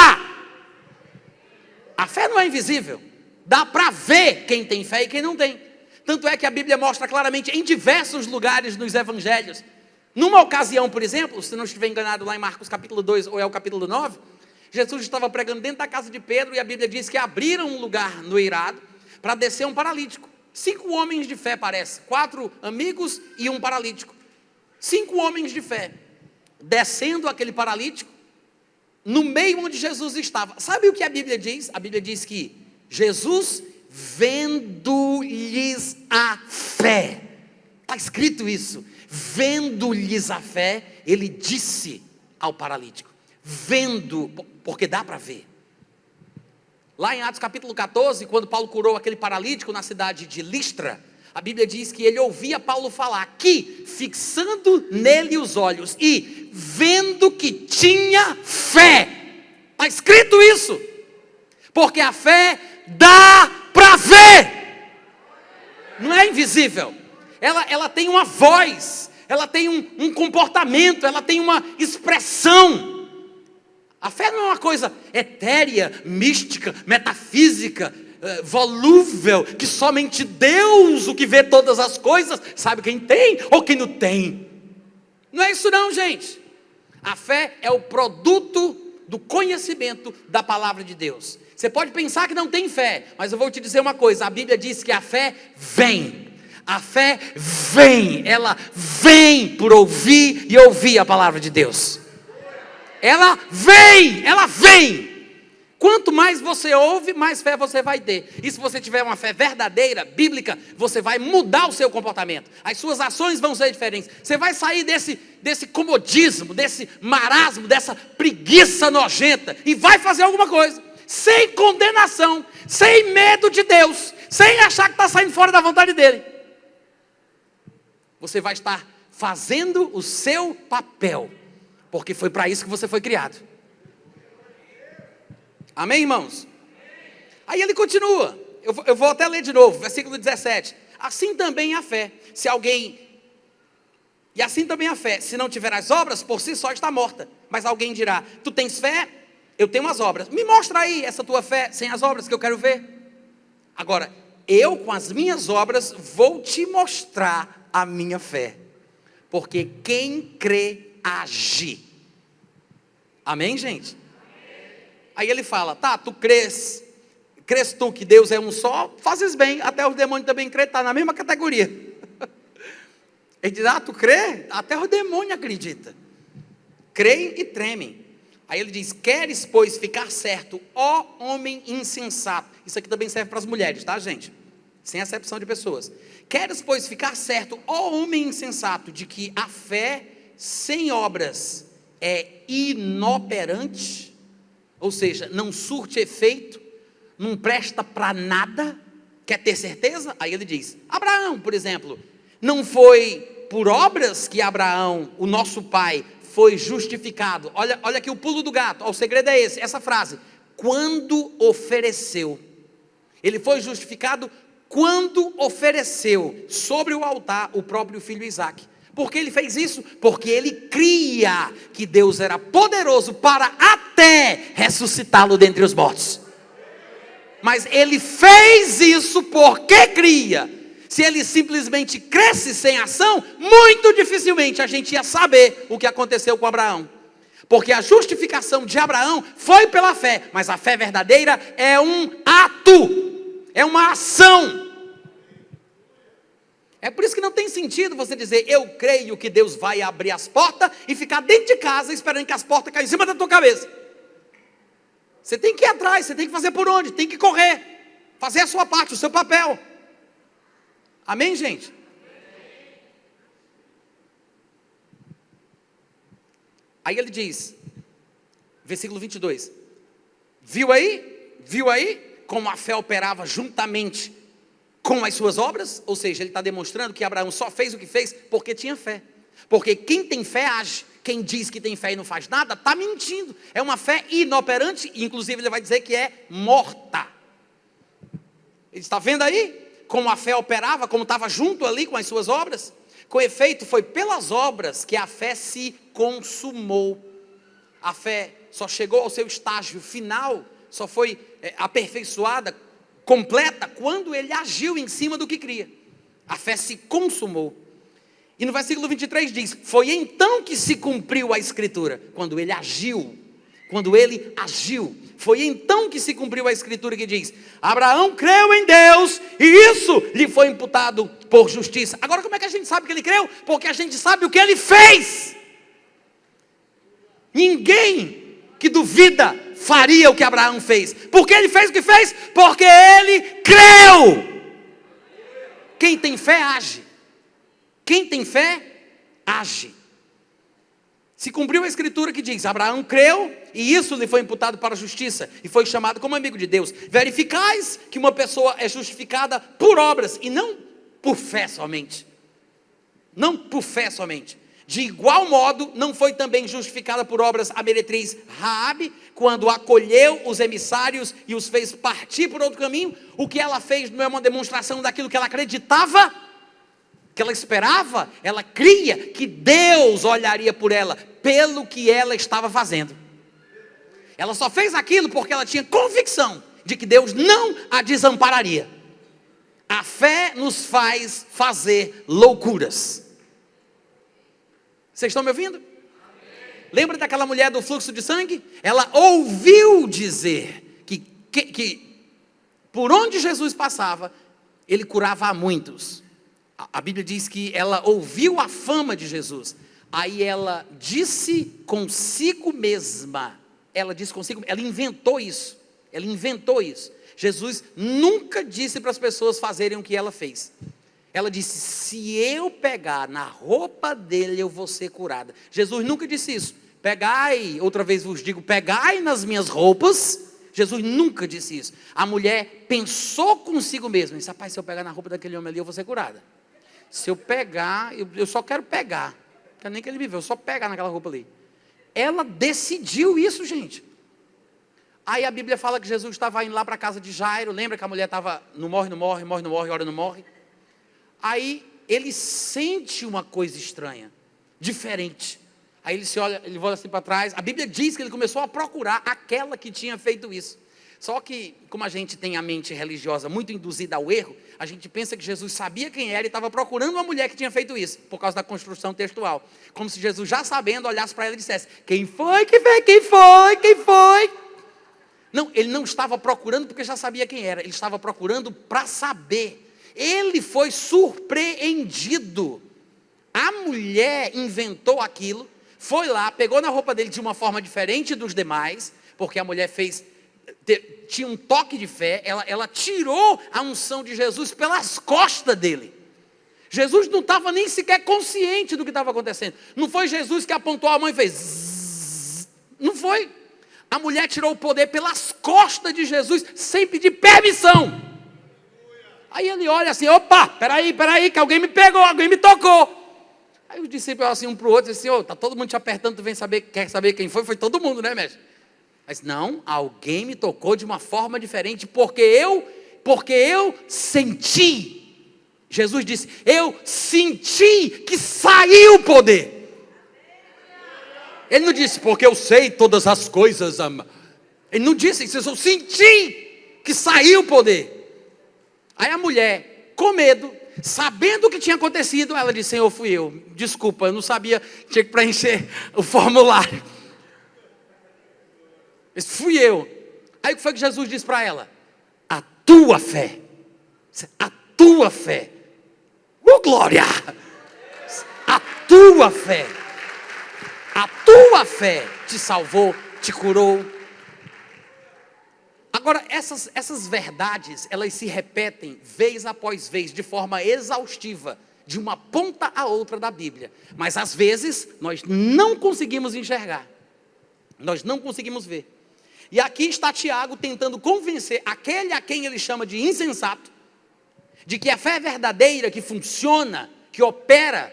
S2: A fé não é invisível. Dá para ver quem tem fé e quem não tem. Tanto é que a Bíblia mostra claramente em diversos lugares nos evangelhos. Numa ocasião, por exemplo, se não estiver enganado lá em Marcos capítulo 2 ou é o capítulo 9, Jesus estava pregando dentro da casa de Pedro e a Bíblia diz que abriram um lugar no eirado para descer um paralítico. 5 homens de fé parece, 4 amigos e um paralítico. 5 homens de fé, descendo aquele paralítico, no meio onde Jesus estava. Sabe o que a Bíblia diz? A Bíblia diz que Jesus vendo-lhes a fé. Está escrito isso. Vendo-lhes a fé, ele disse ao paralítico. Vendo, porque dá para ver. Lá em Atos capítulo 14, quando Paulo curou aquele paralítico na cidade de Listra, a Bíblia diz que ele ouvia Paulo falar que, fixando nele os olhos e vendo que tinha fé. Está escrito isso. Porque a fé dá para ver. Não é invisível. Ela tem uma voz, ela tem um comportamento, ela tem uma expressão. A fé não é uma coisa etérea, mística, metafísica, volúvel, que somente Deus, o que vê todas as coisas, sabe quem tem ou quem não tem. Não é isso não, gente. A fé é o produto do conhecimento da palavra de Deus. Você pode pensar que não tem fé, mas eu vou te dizer uma coisa, a Bíblia diz que a fé vem. A fé vem, ela vem por ouvir e ouvir a palavra de Deus. Ela vem. Quanto mais você ouve, mais fé você vai ter. E se você tiver uma fé verdadeira, bíblica, você vai mudar o seu comportamento. As suas ações vão ser diferentes. Você vai sair desse comodismo, desse marasmo, dessa preguiça nojenta e vai fazer alguma coisa. Sem condenação, sem medo de Deus, sem achar que está saindo fora da vontade dele. Você vai estar fazendo o seu papel, porque foi para isso que você foi criado. Amém, irmãos? Aí ele continua, eu vou até ler de novo, versículo 17. Assim também a fé, se não tiver as obras, por si só está morta. Mas alguém dirá, tu tens fé? Eu tenho as obras. Me mostra aí essa tua fé sem as obras que eu quero ver. Agora, eu com as minhas obras vou te mostrar a minha fé. Porque quem crê, age. Amém, gente? Aí ele fala, tá, tu crês tu que Deus é um só, fazes bem, até os demônios também crê, está na mesma categoria. Ele diz, tu crê? Até o demônio acredita. Creem e tremem. Aí ele diz, queres pois ficar certo, ó homem insensato. Isso aqui também serve para as mulheres, tá, gente? Sem acepção de pessoas. Queres pois ficar certo, ó homem insensato, de que a fé sem obras é inoperante, ou seja, não surte efeito, não presta para nada. Quer ter certeza? Aí ele diz, Abraão, por exemplo, não foi por obras que Abraão, o nosso pai, foi justificado. Olha aqui o pulo do gato, o segredo é esse, essa frase, quando ofereceu. Ele foi justificado quando ofereceu sobre o altar o próprio filho Isaque. Por que ele fez isso? Porque ele cria que Deus era poderoso para até ressuscitá-lo dentre os mortos. Mas ele fez isso porque cria. Se ele simplesmente cresce sem ação, muito dificilmente a gente ia saber o que aconteceu com Abraão. Porque a justificação de Abraão foi pela fé, mas a fé verdadeira é um ato, é uma ação. É por isso que não tem sentido você dizer, eu creio que Deus vai abrir as portas e ficar dentro de casa esperando que as portas caiam em cima da tua cabeça. Você tem que ir atrás, você tem que fazer por onde? Tem que correr, fazer a sua parte, o seu papel. Amém, gente? Aí ele diz, versículo 22, viu aí? Viu aí como a fé operava juntamente com as suas obras? Ou seja, ele está demonstrando que Abraão só fez o que fez porque tinha fé. Porque quem tem fé age. Quem diz que tem fé e não faz nada, está mentindo. É uma fé inoperante, e inclusive ele vai dizer que é morta. Ele está vendo aí como a fé operava, como estava junto ali com as suas obras? Com efeito, foi pelas obras que a fé se consumou. A fé só chegou ao seu estágio final, só foi aperfeiçoada, completa, quando ele agiu em cima do que cria. A fé se consumou. E no versículo 23 diz, foi então que se cumpriu a escritura, quando ele agiu, foi então que se cumpriu a escritura que diz, Abraão creu em Deus, e isso lhe foi imputado por justiça. Agora como é que a gente sabe que ele creu? Porque a gente sabe o que ele fez. Ninguém que duvida faria o que Abraão fez. Por que ele fez o que fez? Porque ele creu. Quem tem fé age. Quem tem fé, age. Se cumpriu a escritura que diz, Abraão creu, e isso lhe foi imputado para a justiça, e foi chamado como amigo de Deus. Verificais que uma pessoa é justificada por obras, e não por fé somente. Não por fé somente. De igual modo, não foi também justificada por obras a meretriz Raabe, quando acolheu os emissários e os fez partir por outro caminho. O que ela fez não é uma demonstração daquilo que ela acreditava, que ela esperava, ela cria que Deus olharia por ela, pelo que ela estava fazendo. Ela só fez aquilo porque ela tinha convicção de que Deus não a desampararia. A fé nos faz fazer loucuras. Vocês estão me ouvindo? Lembra daquela mulher do fluxo de sangue? Ela ouviu dizer que por onde Jesus passava, ele curava a muitos. A Bíblia diz que ela ouviu a fama de Jesus. Aí ela disse consigo mesma. Ela inventou isso. Ela inventou isso. Jesus nunca disse para as pessoas fazerem o que ela fez. Ela disse, se eu pegar na roupa dele, eu vou ser curada. Jesus nunca disse isso. Pegai, outra vez vos digo, pegai nas minhas roupas. Jesus nunca disse isso. A mulher pensou consigo mesma. Disse, rapaz, se eu pegar na roupa daquele homem ali, eu vou ser curada. Se eu pegar, eu só quero pegar. Não quero nem que ele me veja, eu só pegar naquela roupa ali. Ela decidiu isso, gente. Aí a Bíblia fala que Jesus estava indo lá para a casa de Jairo. Lembra que a mulher estava, não morre, não morre, morre, não morre, ora não morre. Aí ele sente uma coisa estranha, diferente. Aí ele volta assim para trás. A Bíblia diz que ele começou a procurar aquela que tinha feito isso. Só que, como a gente tem a mente religiosa muito induzida ao erro, a gente pensa que Jesus sabia quem era e estava procurando uma mulher que tinha feito isso, por causa da construção textual. Como se Jesus, já sabendo, olhasse para ela e dissesse, quem foi que fez? Quem foi? Quem foi? Não, ele não estava procurando porque já sabia quem era. Ele estava procurando para saber. Ele foi surpreendido. A mulher inventou aquilo, foi lá, pegou na roupa dele de uma forma diferente dos demais, porque a mulher tinha um toque de fé, ela tirou a unção de Jesus pelas costas dele. Jesus não estava nem sequer consciente do que estava acontecendo. Não foi Jesus que apontou a mão e fez zzz. Não foi. A mulher tirou o poder pelas costas de Jesus, sem pedir permissão. Aí ele olha assim, opa, peraí, que alguém me pegou, alguém me tocou. Aí os discípulos assim, um para o outro, dizem assim, está todo mundo te apertando, tu quer saber quem foi? Foi todo mundo, né, mestre? Mas não, alguém me tocou de uma forma diferente, porque eu senti. Jesus disse, eu senti que saiu o poder. Ele não disse, porque eu sei todas as coisas. Ele não disse isso, eu senti que saiu o poder. Aí a mulher, com medo, sabendo o que tinha acontecido, ela disse, Senhor, fui eu. Desculpa, eu não sabia, tinha que preencher o formulário. Fui eu. Aí o que foi que Jesus disse para ela? A tua fé. Glória! A tua fé te salvou, te curou. Agora, essas verdades, elas se repetem vez após vez, de forma exaustiva, de uma ponta a outra da Bíblia. Mas às vezes, nós não conseguimos enxergar. Nós não conseguimos ver. E aqui está Tiago tentando convencer aquele a quem ele chama de insensato, de que a fé verdadeira, que funciona, que opera,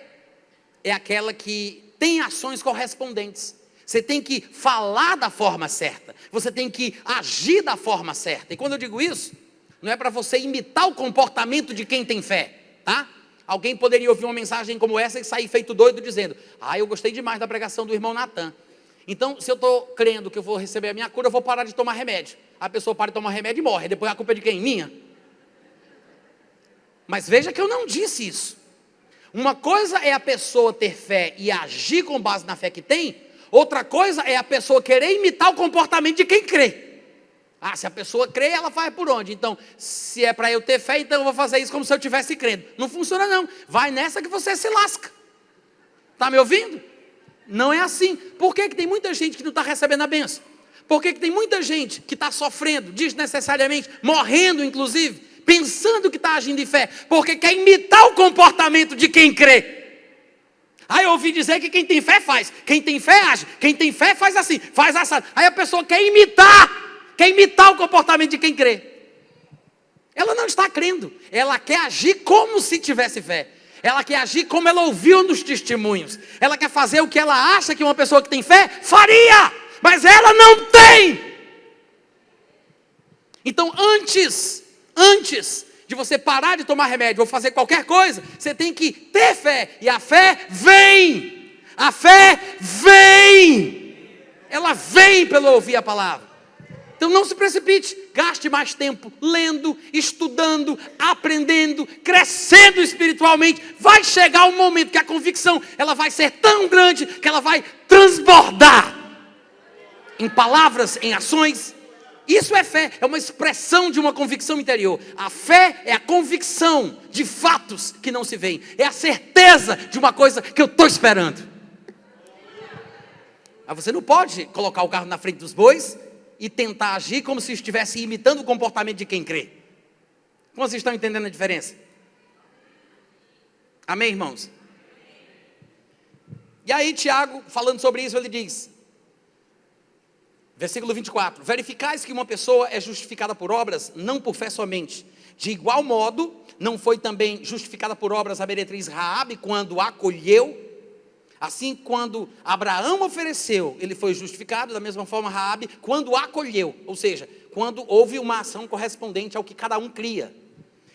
S2: é aquela que tem ações correspondentes. Você tem que falar da forma certa, você tem que agir da forma certa. E quando eu digo isso, não é para você imitar o comportamento de quem tem fé, tá? Alguém poderia ouvir uma mensagem como essa e sair feito doido dizendo: eu gostei demais da pregação do irmão Natan. Então, se eu estou crendo que eu vou receber a minha cura, eu vou parar de tomar remédio. A pessoa para de tomar remédio e morre. Depois a culpa é de quem? Minha? Mas veja que eu não disse isso. Uma coisa é a pessoa ter fé e agir com base na fé que tem. Outra coisa é a pessoa querer imitar o comportamento de quem crê. Se a pessoa crê, ela vai por onde? Então, se é para eu ter fé, então eu vou fazer isso como se eu estivesse crendo. Não funciona não. Vai nessa que você se lasca. Está me ouvindo? Não é assim. Por que tem muita gente que não está recebendo a bênção? Por que tem muita gente que está sofrendo desnecessariamente, morrendo inclusive, pensando que está agindo em fé? Porque quer imitar o comportamento de quem crê. Eu ouvi dizer que quem tem fé faz. Quem tem fé age. Quem tem fé faz assim, faz assado. Aí a pessoa quer imitar o comportamento de quem crê. Ela não está crendo. Ela quer agir como se tivesse fé. Ela quer agir como ela ouviu nos testemunhos. Ela quer fazer o que ela acha que uma pessoa que tem fé faria. Mas ela não tem. Então antes de você parar de tomar remédio ou fazer qualquer coisa, você tem que ter fé. E a fé vem. A fé vem. Ela vem pelo ouvir a palavra. Então não se precipite, gaste mais tempo lendo, estudando, aprendendo, crescendo espiritualmente. Vai chegar um momento que a convicção ela vai ser tão grande que ela vai transbordar em palavras, em ações. Isso é fé, é uma expressão de uma convicção interior. A fé é a convicção de fatos que não se veem, é a certeza de uma coisa que eu estou esperando. Mas você não pode colocar o carro na frente dos bois e tentar agir como se estivesse imitando o comportamento de quem crê. Como vocês estão entendendo a diferença? Amém, irmãos? E aí Tiago, falando sobre isso, ele diz, versículo 24: verificais que uma pessoa é justificada por obras, não por fé somente. De igual modo, não foi também justificada por obras a meretriz Raabe quando a acolheu? Assim, quando Abraão ofereceu, ele foi justificado. Da mesma forma, Raabe, quando acolheu, ou seja, quando houve uma ação correspondente ao que cada um cria.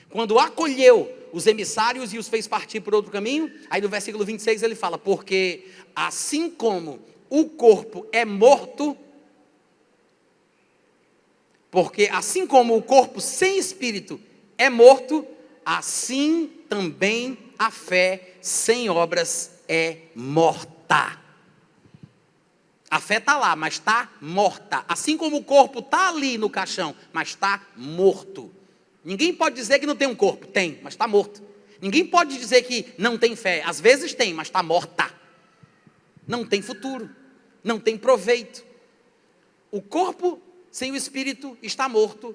S2: Quando acolheu os emissários e os fez partir por outro caminho, aí no versículo 26 ele fala: porque assim como o corpo é morto, porque assim como o corpo sem espírito é morto, assim também a fé sem obras é morta. A fé está lá, mas está morta. Assim como o corpo está ali no caixão, mas está morto. Ninguém pode dizer que não tem um corpo. Tem, mas está morto. Ninguém pode dizer que não tem fé. Às vezes tem, mas está morta. Não tem futuro. Não tem proveito. O corpo sem o espírito está morto.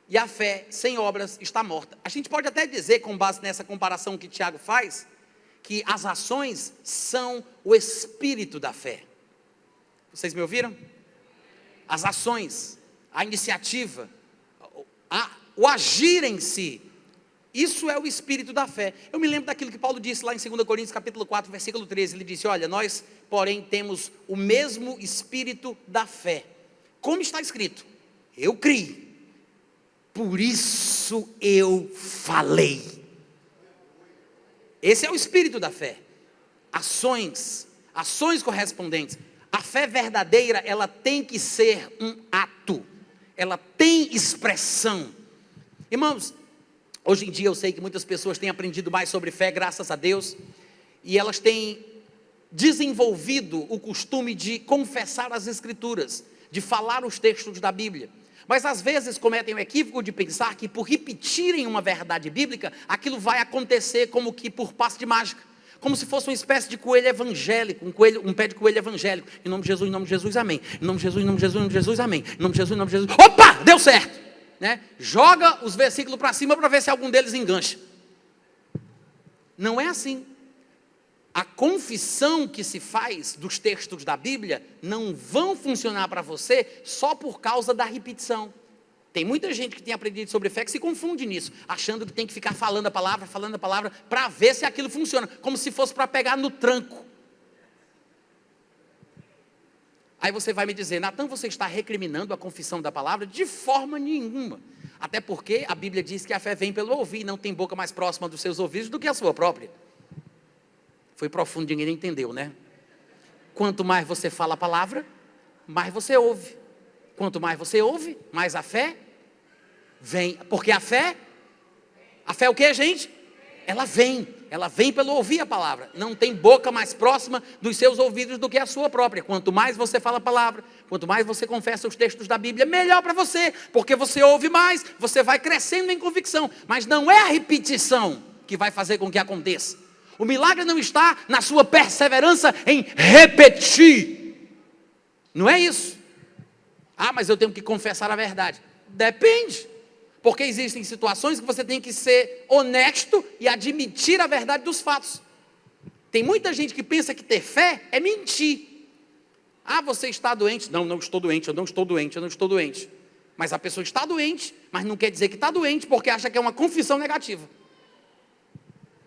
S2: E a fé sem obras está morta. A gente pode até dizer, com base nessa comparação que Tiago faz, que as ações são o espírito da fé. Vocês me ouviram? As ações, a iniciativa, o agir em si, isso é o espírito da fé. Eu me lembro daquilo que Paulo disse lá em 2 Coríntios capítulo 4, versículo 13. Ele disse: olha, nós, porém, temos o mesmo espírito da fé. Como está escrito? Eu criei, por isso eu falei. Esse é o espírito da fé. Ações correspondentes. A fé verdadeira, ela tem que ser um ato. Ela tem expressão. Irmãos, hoje em dia eu sei que muitas pessoas têm aprendido mais sobre fé, graças a Deus. E elas têm desenvolvido o costume de confessar as Escrituras, de falar os textos da Bíblia. Mas às vezes cometem o equívoco de pensar que por repetirem uma verdade bíblica, aquilo vai acontecer como que por passe de mágica. como se fosse uma espécie de coelho evangélico, um pé de coelho evangélico. Em nome de Jesus, amém. Em nome de Jesus, em nome de Jesus, em nome de Jesus, amém. Em nome de Jesus. Opa, deu certo, né? Joga os versículos para cima para ver se algum deles engancha. Não é assim. A confissão que se faz dos textos da Bíblia não vão funcionar para você só por causa da repetição. Tem muita gente que tem aprendido sobre fé que se confunde nisso, achando que tem que ficar falando a palavra, para ver se aquilo funciona, como se fosse para pegar no tranco. Aí você vai me dizer, Natan, você está recriminando a confissão da palavra? De forma nenhuma. Até porque a Bíblia diz que a fé vem pelo ouvir, não tem boca mais próxima dos seus ouvidos do que a sua própria. Foi profundo, ninguém entendeu, né? Quanto mais você fala a palavra, mais você ouve. Quanto mais você ouve, mais a fé vem. Porque a fé é o que, gente? Ela vem pelo ouvir a palavra. Não tem boca mais próxima dos seus ouvidos do que a sua própria. Quanto mais você fala a palavra, quanto mais você confessa os textos da Bíblia, melhor para você, porque você ouve mais, você vai crescendo em convicção. Mas não é a repetição que vai fazer com que aconteça. O milagre não está na sua perseverança em repetir. Não é isso. Ah, mas eu tenho que confessar a verdade. Depende. Porque existem situações que você tem que ser honesto e admitir a verdade dos fatos. Tem muita gente que pensa que ter fé é mentir. Ah, você está doente? Não, não estou doente, eu não estou doente. Mas a pessoa está doente, mas não quer dizer que está doente porque acha que é uma confissão negativa.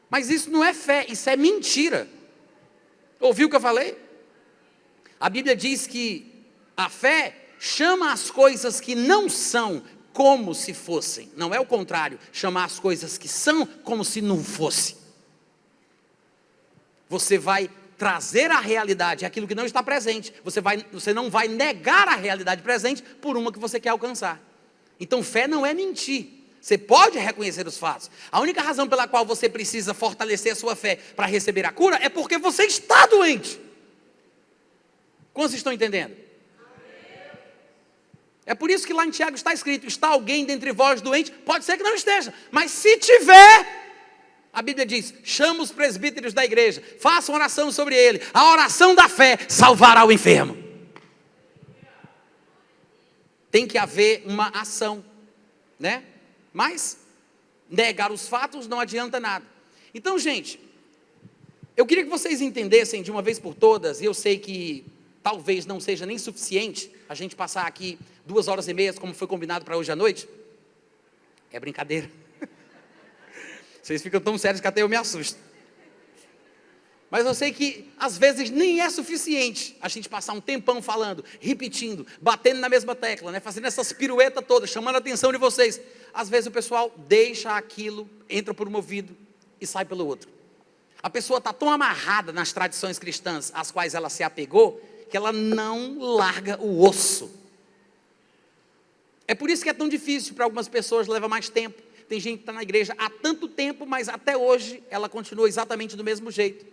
S2: Mas isso não é fé, isso é mentira. Ouviu o que eu falei? A Bíblia diz que a fé chama as coisas que não são como se fossem. Não é o contrário, chamar as coisas que são como se não fosse. Você vai trazer à realidade aquilo que não está presente. Você não vai negar a realidade presente por uma que você quer alcançar. Então fé não é mentir. Você pode reconhecer os fatos. A única razão pela qual você precisa fortalecer a sua fé para receber a cura é porque você está doente. Quantos estão entendendo? É por isso que lá em Tiago está escrito, está alguém dentre vós doente? Pode ser que não esteja, mas se tiver, a Bíblia diz, chama os presbíteros da igreja, faça uma oração sobre ele, a oração da fé salvará o enfermo. Tem que haver uma ação, né? Mas negar os fatos não adianta nada. Então, gente, eu queria que vocês entendessem de uma vez por todas, e eu sei que talvez não seja nem suficiente a gente passar aqui 2h30, como foi combinado para hoje à noite. É brincadeira. Vocês ficam tão sérios que até eu me assusto. Mas eu sei que às vezes nem é suficiente a gente passar um tempão falando, repetindo, batendo na mesma tecla, né? Fazendo essas piruetas todas, chamando a atenção de vocês. Às vezes o pessoal deixa aquilo, entra por um ouvido e sai pelo outro. A pessoa está tão amarrada nas tradições cristãs às quais ela se apegou, que ela não larga o osso. É por isso que é tão difícil para algumas pessoas, leva mais tempo. Tem gente que está na igreja há tanto tempo, mas até hoje ela continua exatamente do mesmo jeito.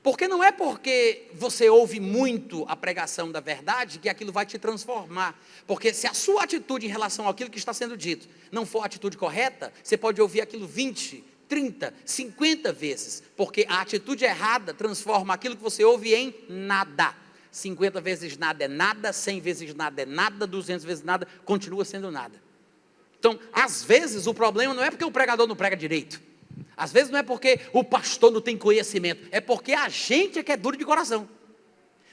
S2: Porque não é porque você ouve muito a pregação da verdade que aquilo vai te transformar. Porque se a sua atitude em relação àquilo que está sendo dito não for a atitude correta, você pode ouvir aquilo 20, 30, 50 vezes. Porque a atitude errada transforma aquilo que você ouve em nada. 50 vezes nada é nada, 100 vezes nada é nada, 200 vezes nada, continua sendo nada. Então, às vezes o problema não é porque o pregador não prega direito. Às vezes não é porque o pastor não tem conhecimento, é porque a gente é que é duro de coração.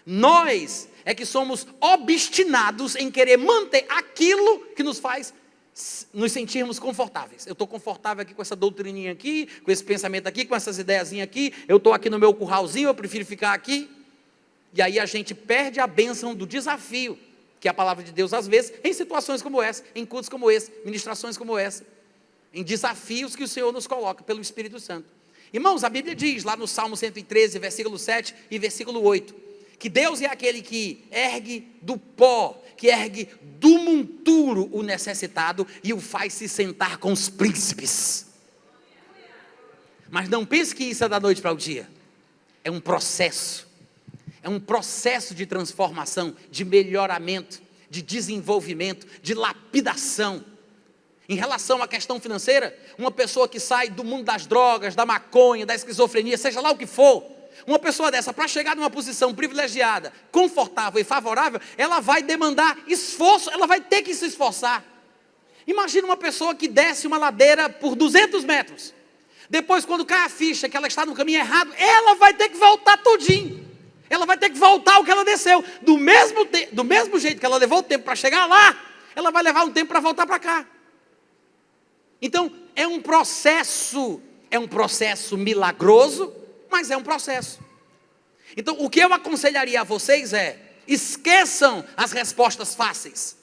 S2: Nós é que somos obstinados em querer manter aquilo que nos faz nos sentirmos confortáveis. Eu estou confortável aqui com essa doutrininha aqui, com esse pensamento aqui, com essas ideiazinhas aqui, eu estou aqui no meu curralzinho, eu prefiro ficar aqui. E aí a gente perde a bênção do desafio, que é a palavra de Deus às vezes, em situações como essa, em cultos como esse, ministrações como essa, em desafios que o Senhor nos coloca pelo Espírito Santo. Irmãos, a Bíblia diz lá no Salmo 113, versículo 7 e versículo 8, que Deus é aquele que ergue do pó, que ergue do monturo o necessitado e o faz se sentar com os príncipes. Mas não pense que isso é da noite para o dia. É um processo de transformação, de melhoramento, de desenvolvimento, de lapidação. Em relação à questão financeira, uma pessoa que sai do mundo das drogas, da maconha, da esquizofrenia, seja lá o que for, uma pessoa dessa, para chegar numa posição privilegiada, confortável e favorável, ela vai demandar esforço, ela vai ter que se esforçar. Imagina uma pessoa que desce uma ladeira por 200 metros. Depois, quando cai a ficha que ela está no caminho errado, ela vai ter que voltar tudinho. Ela vai ter que voltar o que ela desceu. Do mesmo jeito que ela levou o tempo para chegar lá, ela vai levar um tempo para voltar para cá. Então, é um processo milagroso, mas é um processo. Então, o que eu aconselharia a vocês é, esqueçam as respostas fáceis.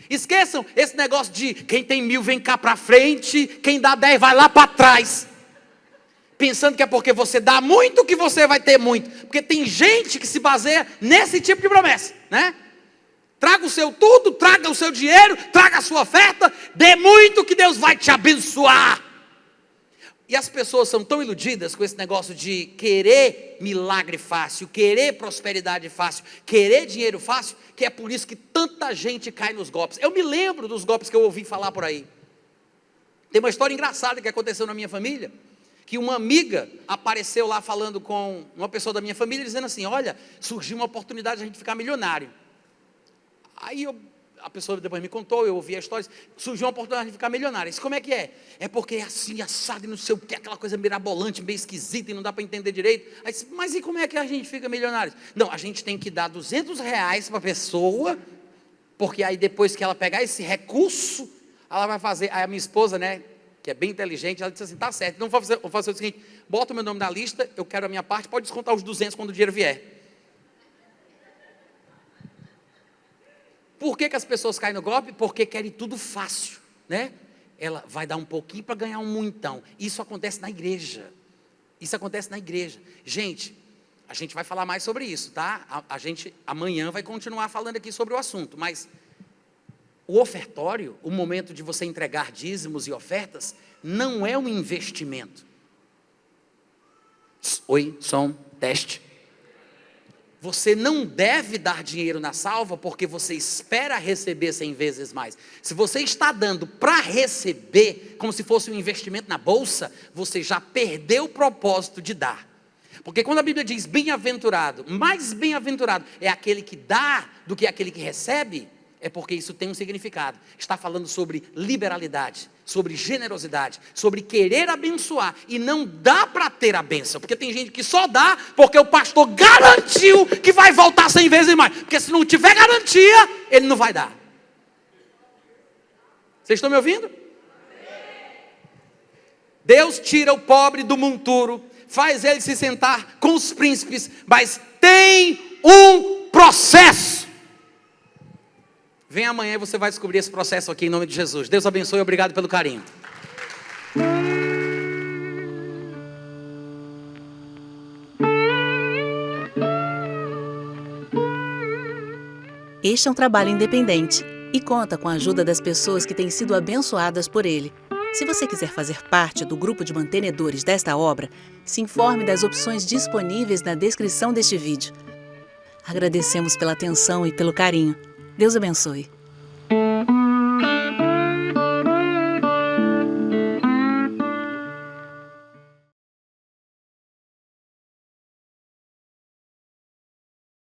S2: Esqueçam esse negócio de quem tem 1000 vem cá para frente, quem dá 10 vai lá para trás. Pensando que é porque você dá muito que você vai ter muito. Porque tem gente que se baseia nesse tipo de promessa, né? Traga o seu tudo, traga o seu dinheiro, traga a sua oferta, dê muito que Deus vai te abençoar. E as pessoas são tão iludidas com esse negócio de querer milagre fácil, querer prosperidade fácil, querer dinheiro fácil, que é por isso que tanta gente cai nos golpes. Eu me lembro dos golpes que eu ouvi falar por aí. Tem uma história engraçada que aconteceu na minha família, que uma amiga apareceu lá falando com uma pessoa da minha família, dizendo assim, olha, surgiu uma oportunidade de a gente ficar milionário. Aí a pessoa depois me contou, eu ouvi a história, surgiu uma oportunidade de ficar milionário. Isso como é que é? É porque é assim, assado e não sei o que, aquela coisa mirabolante, meio esquisita e não dá para entender direito. Aí, mas e como é que a gente fica milionário? Não, a gente tem que dar R$200 para a pessoa, porque aí depois que ela pegar esse recurso, ela vai fazer. Aí a minha esposa, né, que é bem inteligente, ela disse assim, tá certo, então vou fazer o seguinte, bota o meu nome na lista, eu quero a minha parte, pode descontar os 200 quando o dinheiro vier. Por que as pessoas caem no golpe? Porque querem tudo fácil, né? Ela vai dar um pouquinho para ganhar um muitão. Isso acontece na igreja. Isso acontece na igreja. Gente, a gente vai falar mais sobre isso, tá? A gente amanhã vai continuar falando aqui sobre o assunto, mas o ofertório, o momento de você entregar dízimos e ofertas, não é um investimento. Oi, som, teste. Você não deve dar dinheiro na salva porque você espera receber 100 vezes mais. Se você está dando para receber, como se fosse um investimento na bolsa, você já perdeu o propósito de dar. Porque quando a Bíblia diz bem-aventurado, mais bem-aventurado é aquele que dá do que aquele que recebe, é porque isso tem um significado. Está falando sobre liberalidade, sobre generosidade, sobre querer abençoar. E não dá para ter a bênção. Porque tem gente que só dá porque o pastor garantiu que vai voltar 100 vezes mais. Porque se não tiver garantia, ele não vai dar. Vocês estão me ouvindo? Deus tira o pobre do monturo, faz ele se sentar com os príncipes, mas tem um processo. Vem amanhã e você vai descobrir esse processo aqui em nome de Jesus. Deus abençoe e obrigado pelo carinho.
S1: Este é um trabalho independente e conta com a ajuda das pessoas que têm sido abençoadas por ele. Se você quiser fazer parte do grupo de mantenedores desta obra, se informe das opções disponíveis na descrição deste vídeo. Agradecemos pela atenção e pelo carinho. Deus abençoe.